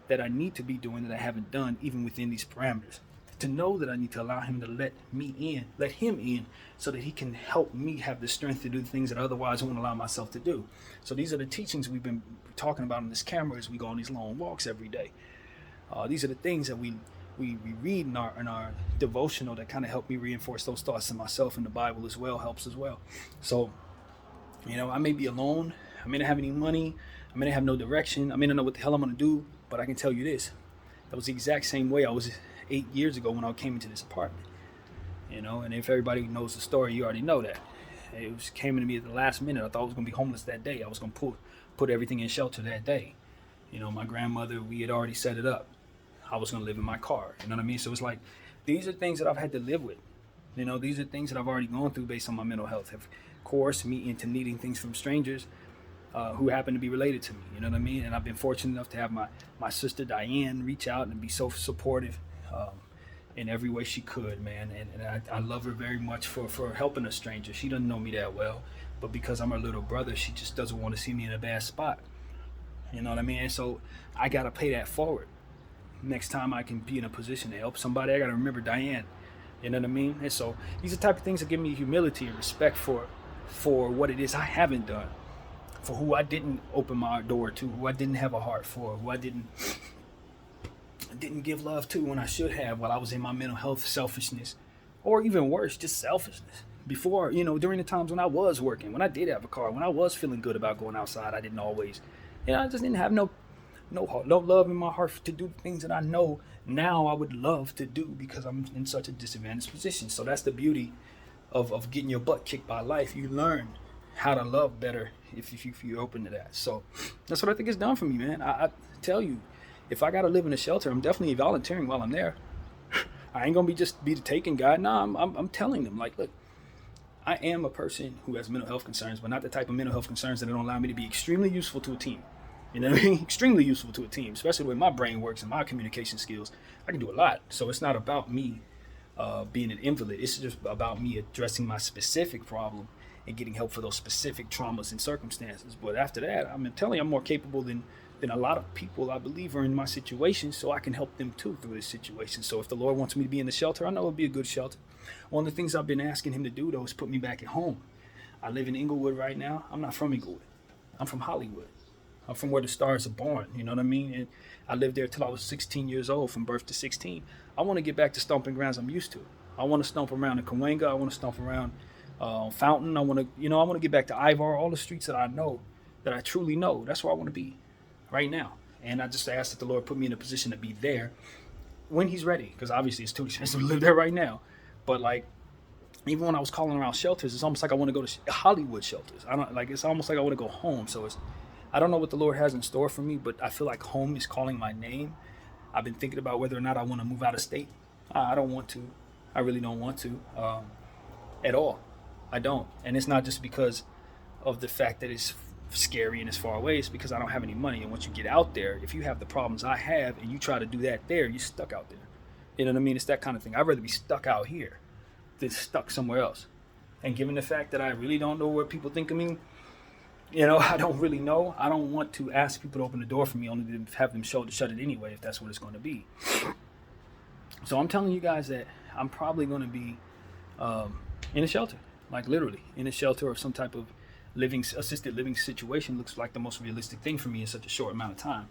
that I need to be doing that I haven't done, even within these parameters. To know that I need to allow him to let him in, so that he can help me have the strength to do the things that otherwise I won't allow myself to do. So these are the teachings we've been talking about on this camera as we go on these long walks every day. These are the things that we read in our devotional that kind of help me reinforce those thoughts in myself, and the Bible as well helps as well. So, I may be alone, I may not have any money, I may not have no direction, I may not know what the hell I'm going to do, but I can tell you this, That was the exact same way I was 8 years ago when I came into this apartment. And if everybody knows the story, you already know that. Came to me at the last minute. I thought I was going to be homeless that day. I was going to put everything in shelter that day. My grandmother, we had already set it up. I was going to live in my car. You know what I mean? So it's like, these are things that I've had to live with. These are things that I've already gone through based on my mental health. Of course, me into needing things from strangers who happen to be related to me. You know what I mean? And I've been fortunate enough to have my sister Diane reach out and be so supportive in every way she could, man. And I love her very much for helping a stranger. She doesn't know me that well, but because I'm her little brother, she just doesn't want to see me in a bad spot. You know what I mean? And so I got to pay that forward. Next time I can be in a position to help somebody, I got to remember Diane. You know what I mean? And so these are the type of things that give me humility and respect for what it is I haven't done, for who I didn't open my door to, who I didn't have a heart for, who I didn't give love to when I should have, while I was in my mental health selfishness, or even worse, just selfishness. Before, during the times when I was working, when I did have a car, when I was feeling good about going outside, I didn't always, I just didn't have no love in my heart to do things that I know now I would love to do because I'm in such a disadvantaged position. So that's the beauty of getting your butt kicked by life. You learn how to love better if you're open to that. So that's what I think it's done for me, man. I tell you, if I got to live in a shelter, I'm definitely volunteering while I'm there. I ain't going to be the taking guy. No, I'm telling them, like, look, I am a person who has mental health concerns, but not the type of mental health concerns that don't allow me to be extremely useful to a team. You know what I mean? Extremely useful to a team, especially the way my brain works and my communication skills. I can do a lot. So it's not about me being an invalid. It's just about me addressing my specific problem and getting help for those specific traumas and circumstances. But after that, I'm telling you, I'm more capable than a lot of people I believe are in my situation, so I can help them too through this situation. So if the Lord wants me to be in the shelter, I know it'll be a good shelter. One of the things I've been asking him to do, though, is put me back at home. I live in Inglewood right now. I'm not from Inglewood. I'm from Hollywood. I'm from where the stars are born, you know what I mean? And I lived there till I was 16 years old, from birth to 16. I want to get back to stomping grounds I'm used to. I want to stomp around in Cahuenga. I want to stomp around Fountain. I want to get back to Ivar, all the streets that I know, that I truly know. That's where I want to be right now. And I just ask that the Lord put me in a position to be there when he's ready, because obviously it's too expensive to live there right now. But like, even when I was calling around shelters, it's almost like I want to go to Hollywood shelters. It's almost like I want to go home. So I don't know what the Lord has in store for me, but I feel like home is calling my name. I've been thinking about whether or not I want to move out of state. I don't want to. I really don't want to at all. I don't. And it's not just because of the fact that it's scary and it's far away. It's because I don't have any money. And once you get out there, if you have the problems I have and you try to do that there, you're stuck out there. You know what I mean? It's that kind of thing. I'd rather be stuck out here than stuck somewhere else. And given the fact that I really don't know what people think of me, I don't really know. I don't want to ask people to open the door for me, only to have them shut it anyway, if that's what it's going to be. So I'm telling you guys that I'm probably going to be in a shelter, like literally in a shelter, or some type of assisted living situation. Looks like the most realistic thing for me in such a short amount of time.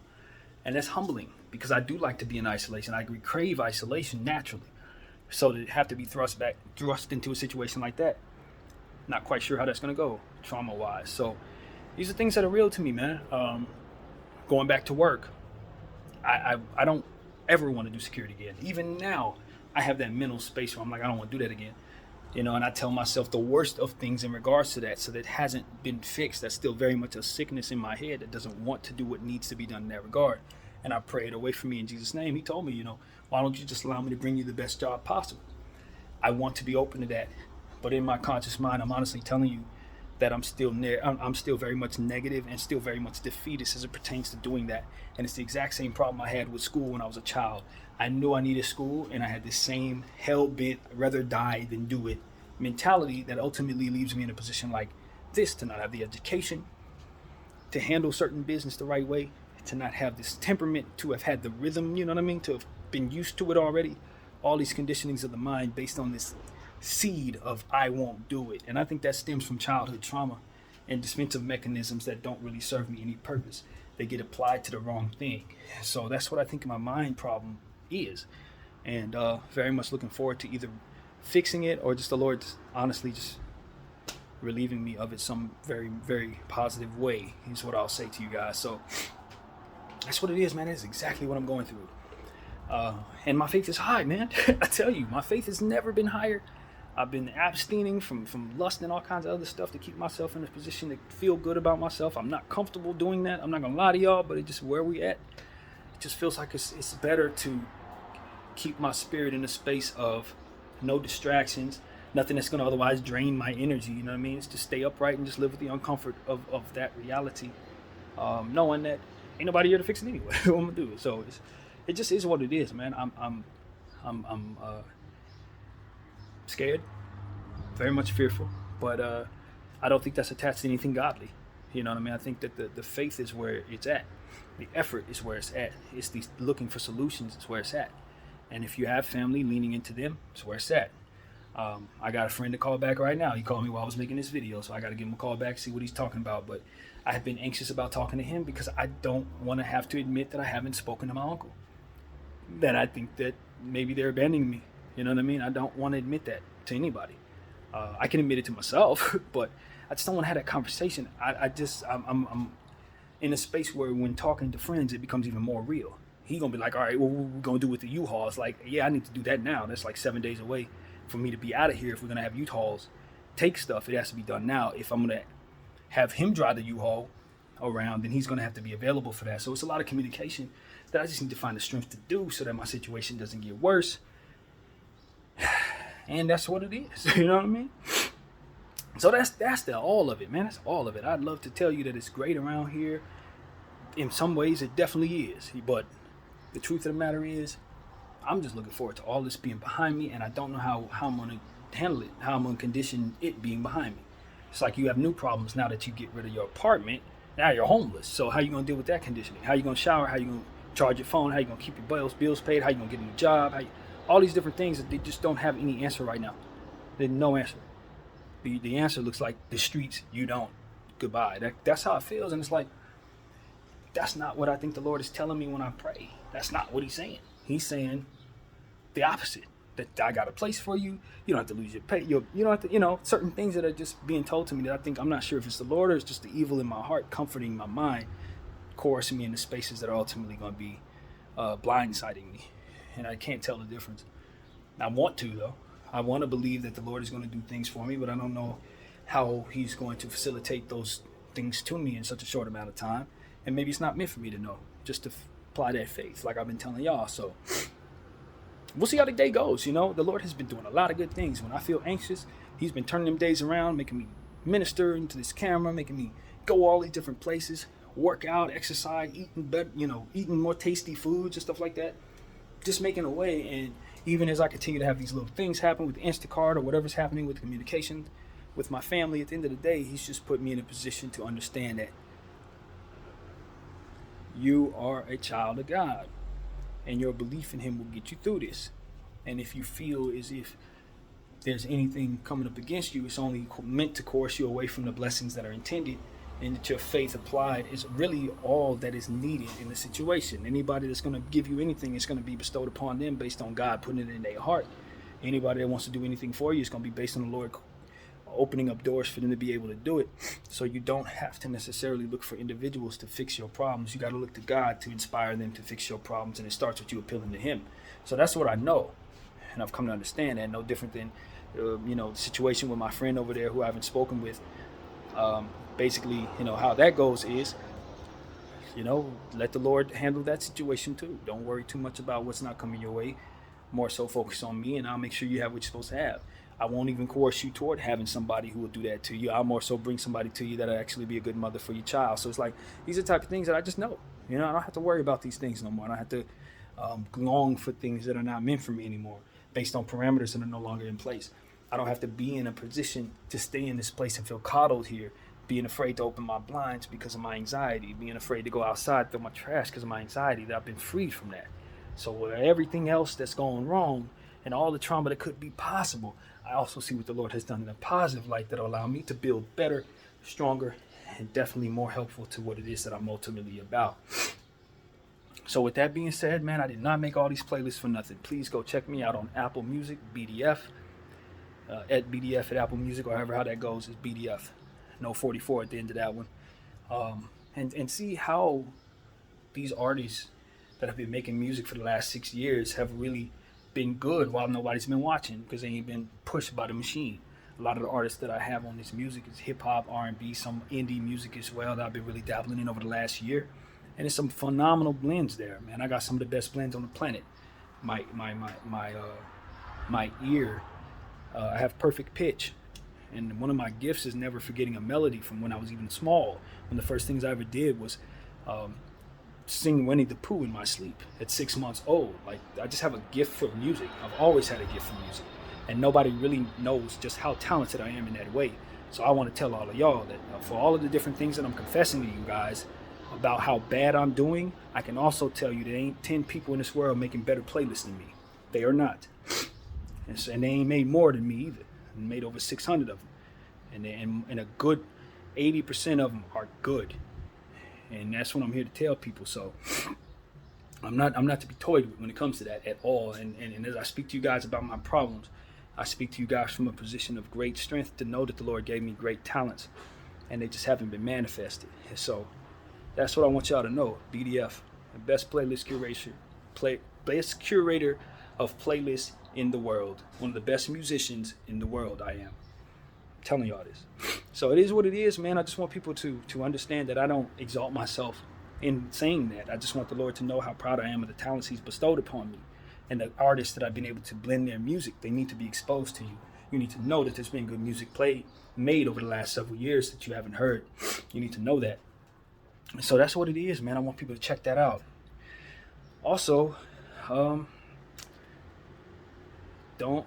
And that's humbling, because I do like to be in isolation. I crave isolation naturally. So to have to be thrust into a situation like that, not quite sure how that's going to go trauma-wise. So these are things that are real to me, man. Going back to work, I don't ever want to do security again. Even now, I have that mental space where I'm like, I don't want to do that again. And I tell myself the worst of things in regards to that, so that hasn't been fixed. That's still very much a sickness in my head that doesn't want to do what needs to be done in that regard. And I pray it away from me in Jesus' name. He told me, why don't you just allow me to bring you the best job possible? I want to be open to that. But in my conscious mind, I'm honestly telling you that I'm still very much negative and still very much defeatist as it pertains to doing that. And it's the exact same problem I had with school when I was a child. I knew I needed school, and I had the same hell-bent, rather die than do it mentality that ultimately leaves me in a position like this, to not have the education, to handle certain business the right way, to not have this temperament, to have had the rhythm, you know what I mean, to have been used to it already. All these conditionings of the mind based on this seed of I won't do it. And I think that stems from childhood trauma and defensive mechanisms that don't really serve me any purpose. They get applied to the wrong thing. So that's what I think my mind problem is. And very much looking forward to either fixing it or just the Lord honestly just relieving me of it some very, very positive way is what I'll say to you guys. So that's what it is, man. That's exactly what I'm going through. And my faith is high, man. I tell you, my faith has never been higher. I've been abstaining from lust and all kinds of other stuff to keep myself in a position to feel good about myself. I'm not comfortable doing that. I'm not gonna lie to y'all, but it's just where we at. It just feels like it's better to keep my spirit in a space of no distractions, nothing that's gonna otherwise drain my energy. You know what I mean? It's to stay upright and just live with the uncomfort of that reality, knowing that ain't nobody here to fix it anyway. What I'm gonna do? So it just is what it is, man. I'm scared, very much fearful, but I don't think that's attached to anything godly. You know what I mean? I think that the faith is where it's at. The effort is where it's at. It's the looking for solutions is where it's at. And if you have family, leaning into them, it's where it's at. I got a friend to call back right now. He called me while I was making this video, so I got to give him a call back, see what he's talking about. But I have been anxious about talking to him because I don't want to have to admit that I haven't spoken to my uncle. That I think that maybe they're abandoning me. You know what I mean? I don't want to admit that to anybody. I can admit it to myself, but I just don't want to have that conversation. I'm in a space where when talking to friends, it becomes even more real. He gonna be like, all right, well, what we gonna do with the U-Haul? It's like, yeah, I need to do that now. That's like 7 days away for me to be out of here. If we're gonna have U-Hauls take stuff, it has to be done now. If I'm gonna have him drive the U-Haul around, then he's gonna have to be available for that. So it's a lot of communication that I just need to find the strength to do so that my situation doesn't get worse. And that's what it is. You know what I mean? So that's all of it, man. That's all of it. I'd love to tell you that it's great around here. In some ways, it definitely is. But the truth of the matter is, I'm just looking forward to all this being behind me, and I don't know how I'm going to handle it, how I'm going to condition it being behind me. It's like you have new problems now that you get rid of your apartment. Now you're homeless. So how you going to deal with that conditioning? How you going to shower? How you going to charge your phone? How you going to keep your bills paid? How you going to get a new job? All these different things that they just don't have any answer right now. There's no answer. The answer looks like the streets, you don't. Goodbye. That's how it feels. And it's like, that's not what I think the Lord is telling me when I pray. That's not what he's saying. He's saying the opposite. That I got a place for you. You don't have to lose your pay. You don't have to, certain things that are just being told to me that I think, I'm not sure if it's the Lord or it's just the evil in my heart comforting my mind, coercing me into spaces that are ultimately going to be blindsiding me. And I can't tell the difference. I want to, though. I want to believe that the Lord is going to do things for me, but I don't know how he's going to facilitate those things to me in such a short amount of time. And maybe it's not meant for me to know, just to apply that faith like I've been telling y'all. So we'll see how the day goes. The Lord has been doing a lot of good things. When I feel anxious, he's been turning them days around, making me minister into this camera, making me go all these different places, work out, exercise, eating better, eating more tasty foods and stuff like that. Just making a way. And even as I continue to have these little things happen with Instacart or whatever's happening with communication with my family, at the end of the day, he's just put me in a position to understand that you are a child of God, and your belief in him will get you through this. And if you feel as if there's anything coming up against you, it's only meant to coerce you away from the blessings that are intended, and that your faith applied is really all that is needed in the situation. Anybody that's going to give you anything, it's going to be bestowed upon them based on God putting it in their heart. Anybody that wants to do anything for you, it's going to be based on the Lord opening up doors for them to be able to do it. So you don't have to necessarily look for individuals to fix your problems. You got to look to God to inspire them to fix your problems, and it starts with you appealing to him. So that's what I know, and I've come to understand that. No different than the situation with my friend over there who I haven't spoken with. Basically, how that goes is, let the Lord handle that situation too. Don't worry too much about what's not coming your way. More so focus on me, and I'll make sure you have what you're supposed to have. I won't even coerce you toward having somebody who will do that to you. I'll more so bring somebody to you that'll actually be a good mother for your child. So it's like, these are the type of things that I just know. I don't have to worry about these things no more. I don't have to long for things that are not meant for me anymore, based on parameters that are no longer in place. I don't have to be in a position to stay in this place and feel coddled here, being afraid to open my blinds because of my anxiety, being afraid to go outside, throw my trash because of my anxiety, that I've been freed from that. So everything else that's going wrong and all the trauma that could be possible, I also see what the Lord has done in a positive light that will allow me to build better, stronger, and definitely more helpful to what it is that I'm ultimately about. So with that being said, man, I did not make all these playlists for nothing. Please go check me out on Apple Music, BDF, at BDF at Apple Music, or however how that goes is BDF. No 44 at the end of that one. And see how these artists that have been making music for the last 6 years have really been good while nobody's been watching because they ain't been pushed by the machine. A lot of the artists that I have on this music is hip hop, R&B, some indie music as well that I've been really dabbling in over the last year. And there's some phenomenal blends there, man. I got some of the best blends on the planet. My ear, I have perfect pitch. And one of my gifts is never forgetting a melody from when I was even small. One of the first things I ever did was sing Winnie the Pooh in my sleep at 6 months old. Like, I just have a gift for music. I've always had a gift for music. And nobody really knows just how talented I am in that way. So I want to tell all of y'all that for all of the different things that I'm confessing to you guys about how bad I'm doing, I can also tell you there ain't 10 people in this world making better playlists than me. They are not. And they ain't made more than me either. I made over 600 of them. And a good 80% of them are good. And that's what I'm here to tell people. So I'm not to be toyed with when it comes to that at all. And as I speak to you guys about my problems, I speak to you guys from a position of great strength to know that the Lord gave me great talents and they just haven't been manifested. And so that's what I want y'all to know. BDF, the best playlist best curator of playlists in the world. One of the best musicians in the world, I am. I'm telling y'all this. So it is what it is, man. I just want people to understand that I don't exalt myself in saying that. I just want the Lord to know how proud I am of the talents He's bestowed upon me. And the artists that I've been able to blend their music, they need to be exposed to you. You need to know that there's been good music made over the last several years that you haven't heard. You need to know that. So that's what it is, man. I want people to check that out. Also, don't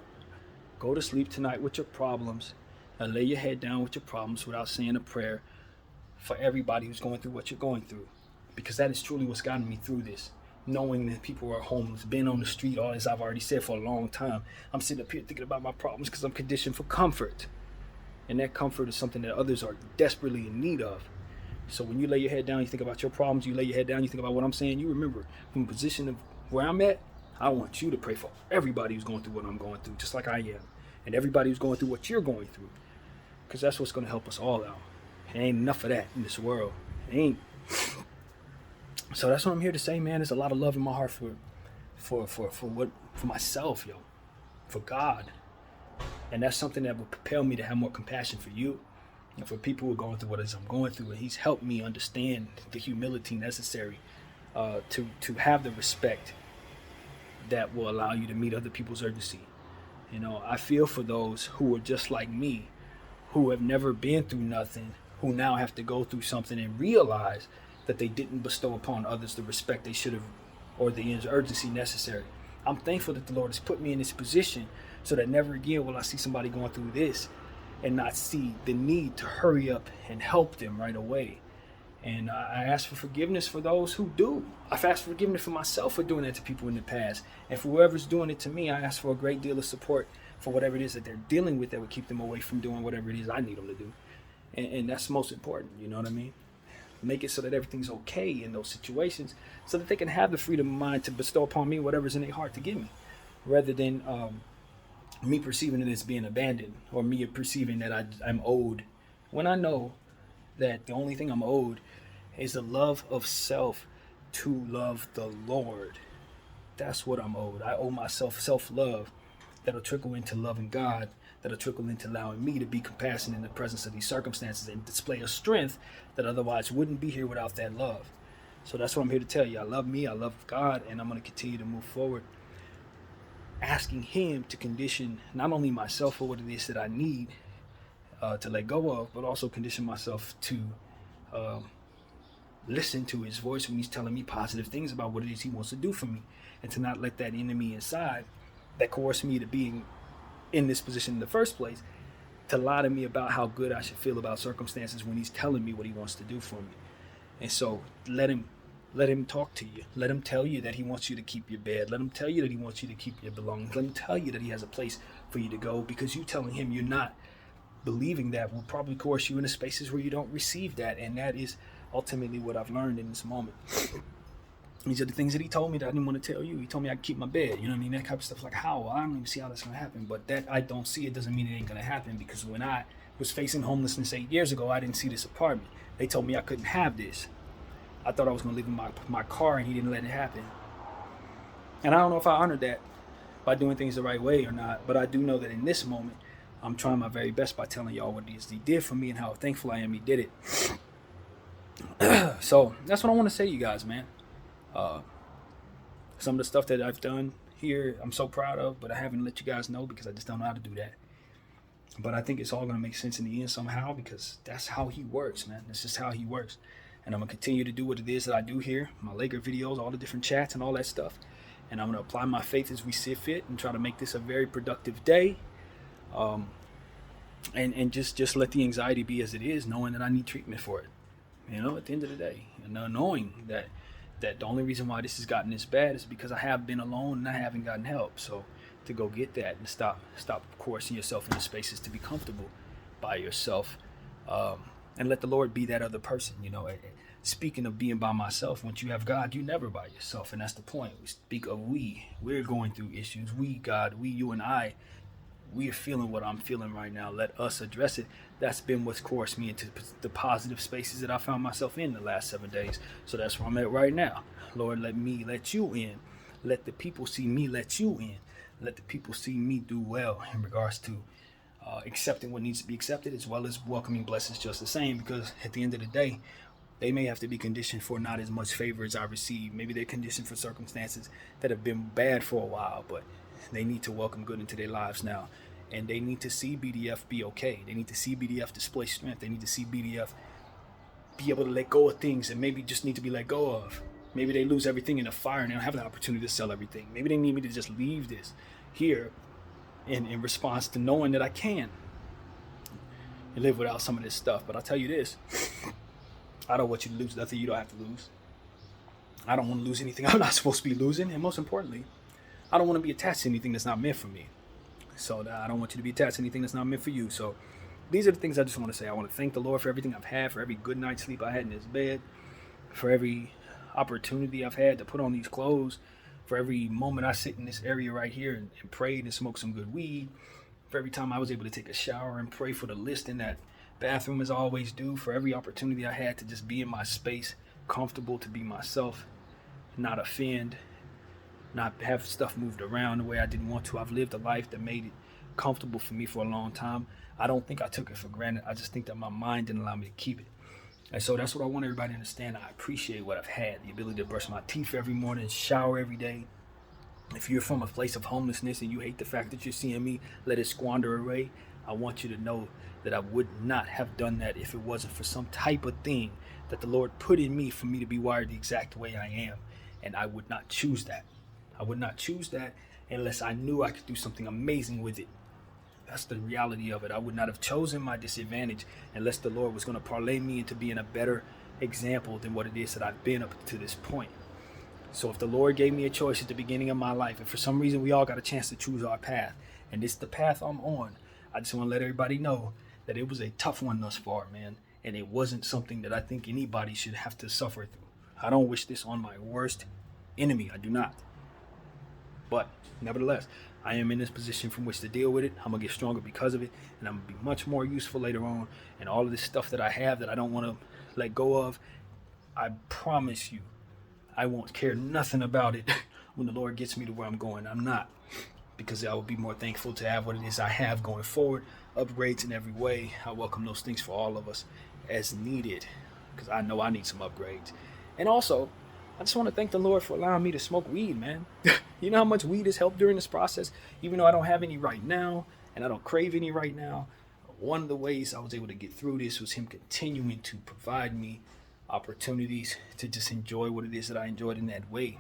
go to sleep tonight with your problems and lay your head down with your problems without saying a prayer for everybody who's going through what you're going through. Because that is truly what's gotten me through this. Knowing that people are homeless, been on the street, all as I've already said for a long time. I'm sitting up here thinking about my problems because I'm conditioned for comfort. And that comfort is something that others are desperately in need of. So when you lay your head down, you think about your problems, you lay your head down, you think about what I'm saying, you remember from a position of where I'm at, I want you to pray for everybody who's going through what I'm going through, just like I am. And everybody who's going through what you're going through. Because that's what's going to help us all out. There ain't enough of that in this world. It ain't. So that's what I'm here to say, man. There's a lot of love in my heart for myself, for God. And that's something that will propel me to have more compassion for you and for people who are going through what it is I'm going through. And He's helped me understand the humility necessary to have the respect that will allow you to meet other people's urgency. You know, I feel for those who are just like me, who have never been through nothing, who now have to go through something and realize that they didn't bestow upon others the respect they should have or the urgency necessary. I'm thankful that the Lord has put me in this position so that never again will I see somebody going through this and not see the need to hurry up and help them right away. And I ask for forgiveness for those who do. I've asked for forgiveness for myself for doing that to people in the past. And for whoever's doing it to me, I ask for a great deal of support for whatever it is that they're dealing with that would keep them away from doing whatever it is I need them to do. And that's most important, you know what I mean? Make it so that everything's okay in those situations so that they can have the freedom of mind to bestow upon me whatever's in their heart to give me, rather than me perceiving it as being abandoned or me perceiving that I'm owed, when I know that the only thing I'm owed is the love of self to love the Lord. That's what I'm owed. I owe myself self-love that'll trickle into loving God, that'll trickle into allowing me to be compassionate in the presence of these circumstances and display a strength that otherwise wouldn't be here without that love. So that's what I'm here to tell you. I love me, I love God, and I'm going to continue to move forward, asking Him to condition not only myself for what it is that I need to let go of, but also condition myself to listen to His voice when He's telling me positive things about what it is He wants to do for me, and to not let that enemy inside that coerced me to being in this position in the first place to lie to me about how good I should feel about circumstances when He's telling me what He wants to do for me. And so let him talk to you. Let Him tell you that He wants you to keep your bed. Let Him tell you that He wants you to keep your belongings. Let Him tell you that He has a place for you to go, because you telling Him you're not believing that will probably coerce you into spaces where you don't receive that. And that is ultimately what I've learned in this moment. These are the things that He told me that I didn't want to tell you. He told me I could keep my bed. You know what I mean? That type of stuff. Like, how? Well, I don't even see how that's going to happen. But that I don't see it doesn't mean it ain't going to happen. Because when I was facing homelessness 8 years ago, I didn't see this apartment. They told me I couldn't have this. I thought I was going to live in my car, and He didn't let it happen. And I don't know if I honored that by doing things the right way or not, but I do know that in this moment, I'm trying my very best by telling y'all what it is he did for me and how thankful I am he did it. So that's what I want to say to you guys, man. Some of the stuff that I've done here, I'm so proud of, but I haven't let you guys know because I just don't know how to do that. But I think it's all going to make sense in the end somehow, because that's how he works, man. That's just how he works. And I'm going to continue to do what it is that I do here, my Laker videos, all the different chats and all that stuff. And I'm going to apply my faith as we see fit and try to make this a very productive day. And just let the anxiety be as it is, knowing that I need treatment for it. You know, at the end of the day, and knowing that the only reason why this has gotten this bad is because I have been alone and I haven't gotten help. So to go get that and stop coercing yourself into spaces to be comfortable by yourself, and let the Lord be that other person. You know, speaking of being by myself, once you have God, you never by yourself, and that's the point. We speak of we're going through issues. God, you and I, we are feeling what I'm feeling right now. Let us address it. That's been what's coerced me into the positive spaces that I found myself in the last 7 days. So that's where I'm at right now. Lord, let me let you in. Let the people see me let you in. Let the people see me do well in regards to accepting what needs to be accepted, as well as welcoming blessings just the same. Because at the end of the day, they may have to be conditioned for not as much favor as I receive. Maybe they're conditioned for circumstances that have been bad for a while, but they need to welcome good into their lives now. And they need to see BDF be okay. They need to see BDF display strength. They need to see BDF be able to let go of things that maybe just need to be let go of. Maybe they lose everything in a fire and they don't have the opportunity to sell everything. Maybe they need me to just leave this here in response to knowing that I can and live without some of this stuff. But I'll tell you this, I don't want you to lose nothing you don't have to lose. I don't want to lose anything I'm not supposed to be losing. And most importantly, I don't want to be attached to anything that's not meant for me. So I don't want you to be attached to anything that's not meant for you. So these are the things I just want to say. I want to thank the Lord for everything I've had, for every good night's sleep I had in this bed, for every opportunity I've had to put on these clothes, for every moment I sit in this area right here and prayed and smoked some good weed, for every time I was able to take a shower and pray for the list in that bathroom as I always do, for every opportunity I had to just be in my space, comfortable to be myself, not offend, not have stuff moved around the way I didn't want to. I've lived a life that made it comfortable for me for a long time. I don't think I took it for granted. I just think that my mind didn't allow me to keep it. And so that's what I want everybody to understand. I appreciate what I've had, the ability to brush my teeth every morning, shower every day. If you're from a place of homelessness and you hate the fact that you're seeing me let it squander away, I want you to know that I would not have done that if it wasn't for some type of thing that the Lord put in me for me to be wired the exact way I am. And I would not choose that. I would not choose that unless I knew I could do something amazing with it. That's the reality of it. I would not have chosen my disadvantage unless the Lord was going to parlay me into being a better example than what it is that I've been up to this point. So if the Lord gave me a choice at the beginning of my life, and for some reason we all got a chance to choose our path, and this is the path I'm on, I just want to let everybody know that it was a tough one thus far, man. And it wasn't something that I think anybody should have to suffer through. I don't wish this on my worst enemy. I do not. But nevertheless, I am in this position from which to deal with it. I'm going to get stronger because of it. And I'm going to be much more useful later on. And all of this stuff that I have that I don't want to let go of, I promise you, I won't care nothing about it when the Lord gets me to where I'm going. I'm not. Because I will be more thankful to have what it is I have going forward. Upgrades in every way. I welcome those things for all of us as needed. Because I know I need some upgrades. And also, I just want to thank the Lord for allowing me to smoke weed, man. You know how much weed has helped during this process? Even though I don't have any right now, and I don't crave any right now, one of the ways I was able to get through this was him continuing to provide me opportunities to just enjoy what it is that I enjoyed in that way.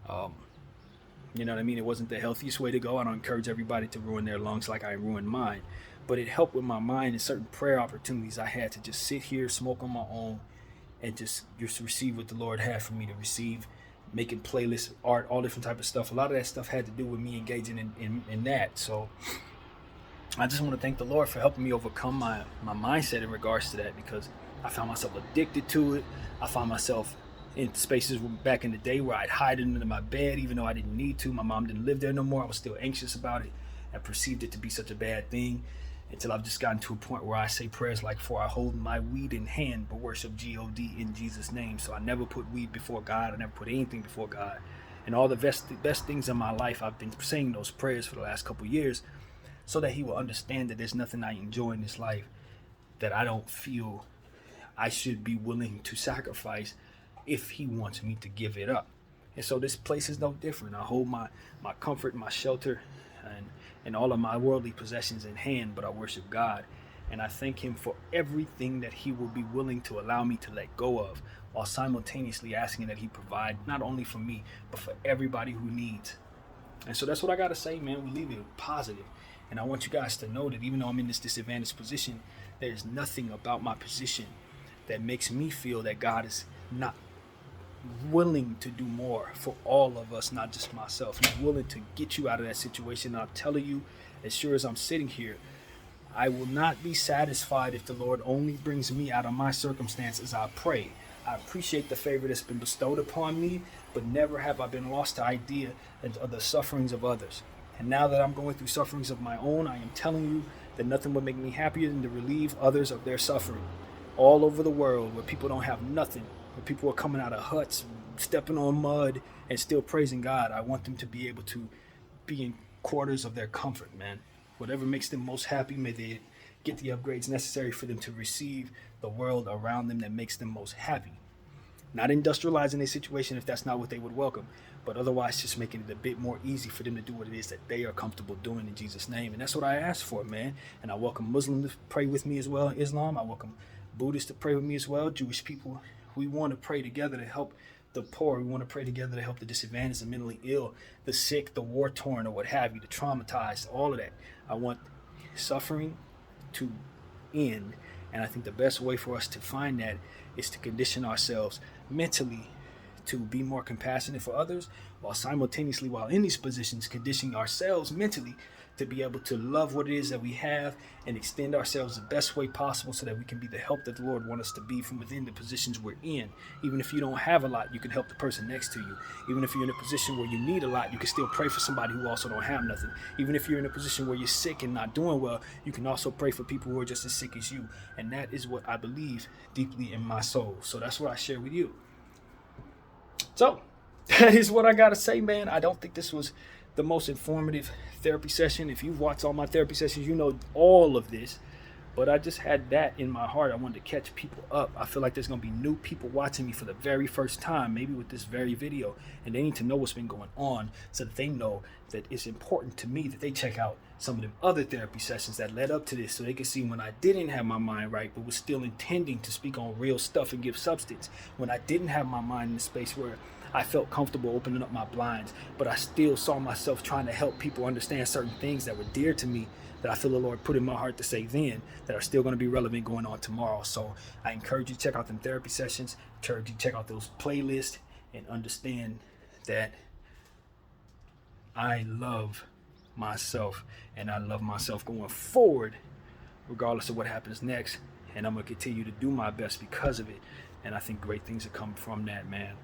You know what I mean? It wasn't the healthiest way to go. I don't encourage everybody to ruin their lungs like I ruined mine. But it helped with my mind and certain prayer opportunities I had to just sit here, smoke on my own, and just receive what the Lord had for me to receive, making playlists, art, all different type of stuff. A lot of that stuff had to do with me engaging in that. So I just want to thank the Lord for helping me overcome my mindset in regards to that, because I found myself addicted to it. I found myself in spaces back in the day where I'd hide under my bed even though I didn't need to. My mom didn't live there no more. I was still anxious about it and perceived it to be such a bad thing, until I've just gotten to a point where I say prayers like, "For I hold my weed in hand, but worship God in Jesus' name." So I never put weed before God. I never put anything before God. and all the best things in my life. I've been saying those prayers for the last couple years so that he will understand that there's nothing I enjoy in this life that I don't feel I should be willing to sacrifice if he wants me to give it up. And so this place is no different. I hold my comfort, my shelter, and all of my worldly possessions in hand, but I worship God. And I thank him for everything that he will be willing to allow me to let go of, while simultaneously asking that he provide not only for me, but for everybody who needs. And so that's what I got to say, man. We leave it positive. And I want you guys to know that even though I'm in this disadvantaged position, there's nothing about my position that makes me feel that God is not willing to do more for all of us, not just myself. He's willing to get you out of that situation. And I'm telling you, as sure as I'm sitting here, I will not be satisfied if the Lord only brings me out of my circumstances. I pray. I appreciate the favor that's been bestowed upon me, but never have I been lost to idea of the sufferings of others. And now that I'm going through sufferings of my own, I am telling you that nothing would make me happier than to relieve others of their suffering. All over the world, where people don't have nothing, where people are coming out of huts, stepping on mud, and still praising God, I want them to be able to be in quarters of their comfort, man. Whatever makes them most happy, may they get the upgrades necessary for them to receive the world around them that makes them most happy. Not industrializing a situation if that's not what they would welcome, but otherwise just making it a bit more easy for them to do what it is that they are comfortable doing in Jesus' name. And that's what I ask for, man. And I welcome Muslims to pray with me as well, Islam. I welcome Buddhists to pray with me as well, Jewish people. We want to pray together to help the poor. We want to pray together to help the disadvantaged, the mentally ill, the sick, the war-torn, or what have you, the traumatized, all of that. I want suffering to end. And I think the best way for us to find that is to condition ourselves mentally to be more compassionate for others, while simultaneously, while in these positions, conditioning ourselves mentally to be able to love what it is that we have and extend ourselves the best way possible so that we can be the help that the Lord wants us to be from within the positions we're in. Even if you don't have a lot, you can help the person next to you. Even if you're in a position where you need a lot, you can still pray for somebody who also don't have nothing. Even if you're in a position where you're sick and not doing well, you can also pray for people who are just as sick as you. And that is what I believe deeply in my soul. So that's what I share with you. So that is what I got to say, man. I don't think this was the most informative therapy session. If you've watched all my therapy sessions, you know all of this. But I just had that in my heart. I wanted to catch people up. I feel like there's going to be new people watching me for the very first time, maybe with this very video. And they need to know what's been going on so that they know that it's important to me that they check out some of them other therapy sessions that led up to this, so they can see when I didn't have my mind right, but was still intending to speak on real stuff and give substance. When I didn't have my mind in a space where I felt comfortable opening up my blinds, but I still saw myself trying to help people understand certain things that were dear to me, that I feel the Lord put in my heart to say then, that are still going to be relevant going on tomorrow. So I encourage you to check out them therapy sessions, encourage you to check out those playlists, and understand that I love myself, and I love myself going forward, regardless of what happens next. And I'm going to continue to do my best because of it. And I think great things will come from that, man.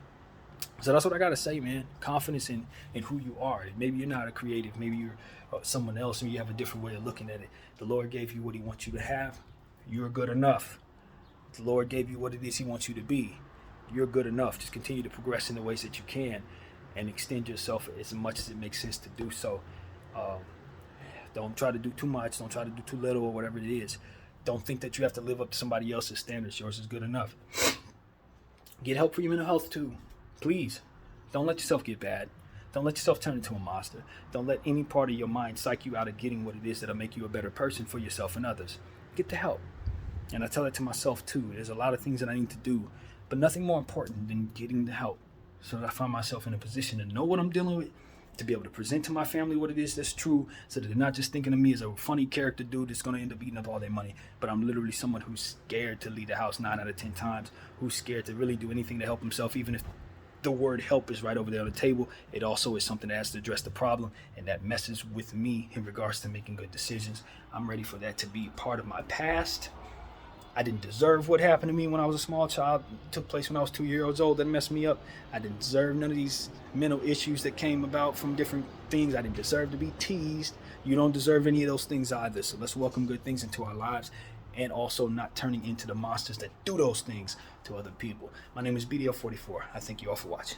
So that's what I got to say, man. Confidence in who you are. Maybe you're not a creative. Maybe you're someone else and you have a different way of looking at it. The Lord gave you what he wants you to have. You're good enough. The Lord gave you what it is he wants you to be. You're good enough. Just continue to progress in the ways that you can and extend yourself as much as it makes sense to do so. Don't try to do too much. Don't try to do too little or whatever it is. Don't think that you have to live up to somebody else's standards. Yours is good enough. Get help for your mental health too. Please, don't let yourself get bad. Don't let yourself turn into a monster. Don't let any part of your mind psych you out of getting what it is that'll make you a better person for yourself and others. Get the help. And I tell it to myself too. There's a lot of things that I need to do, but nothing more important than getting the help so that I find myself in a position to know what I'm dealing with, to be able to present to my family what it is that's true, so that they're not just thinking of me as a funny character dude that's going to end up eating up all their money, but I'm literally someone who's scared to leave the house 9 out of 10 times, who's scared to really do anything to help himself, even if the word help is right over there on the table. It also is something that has to address the problem, and that messes with me in regards to making good decisions. I'm ready for that to be part of my past. I didn't deserve what happened to me when I was a small child. It took place when I was 2 years old. That messed me up. I didn't deserve none of these mental issues that came about from different things. I didn't deserve to be teased. You don't deserve any of those things either. So let's welcome good things into our lives, and also not turning into the monsters that do those things to other people. My name is BDF 44. I thank you all for watching.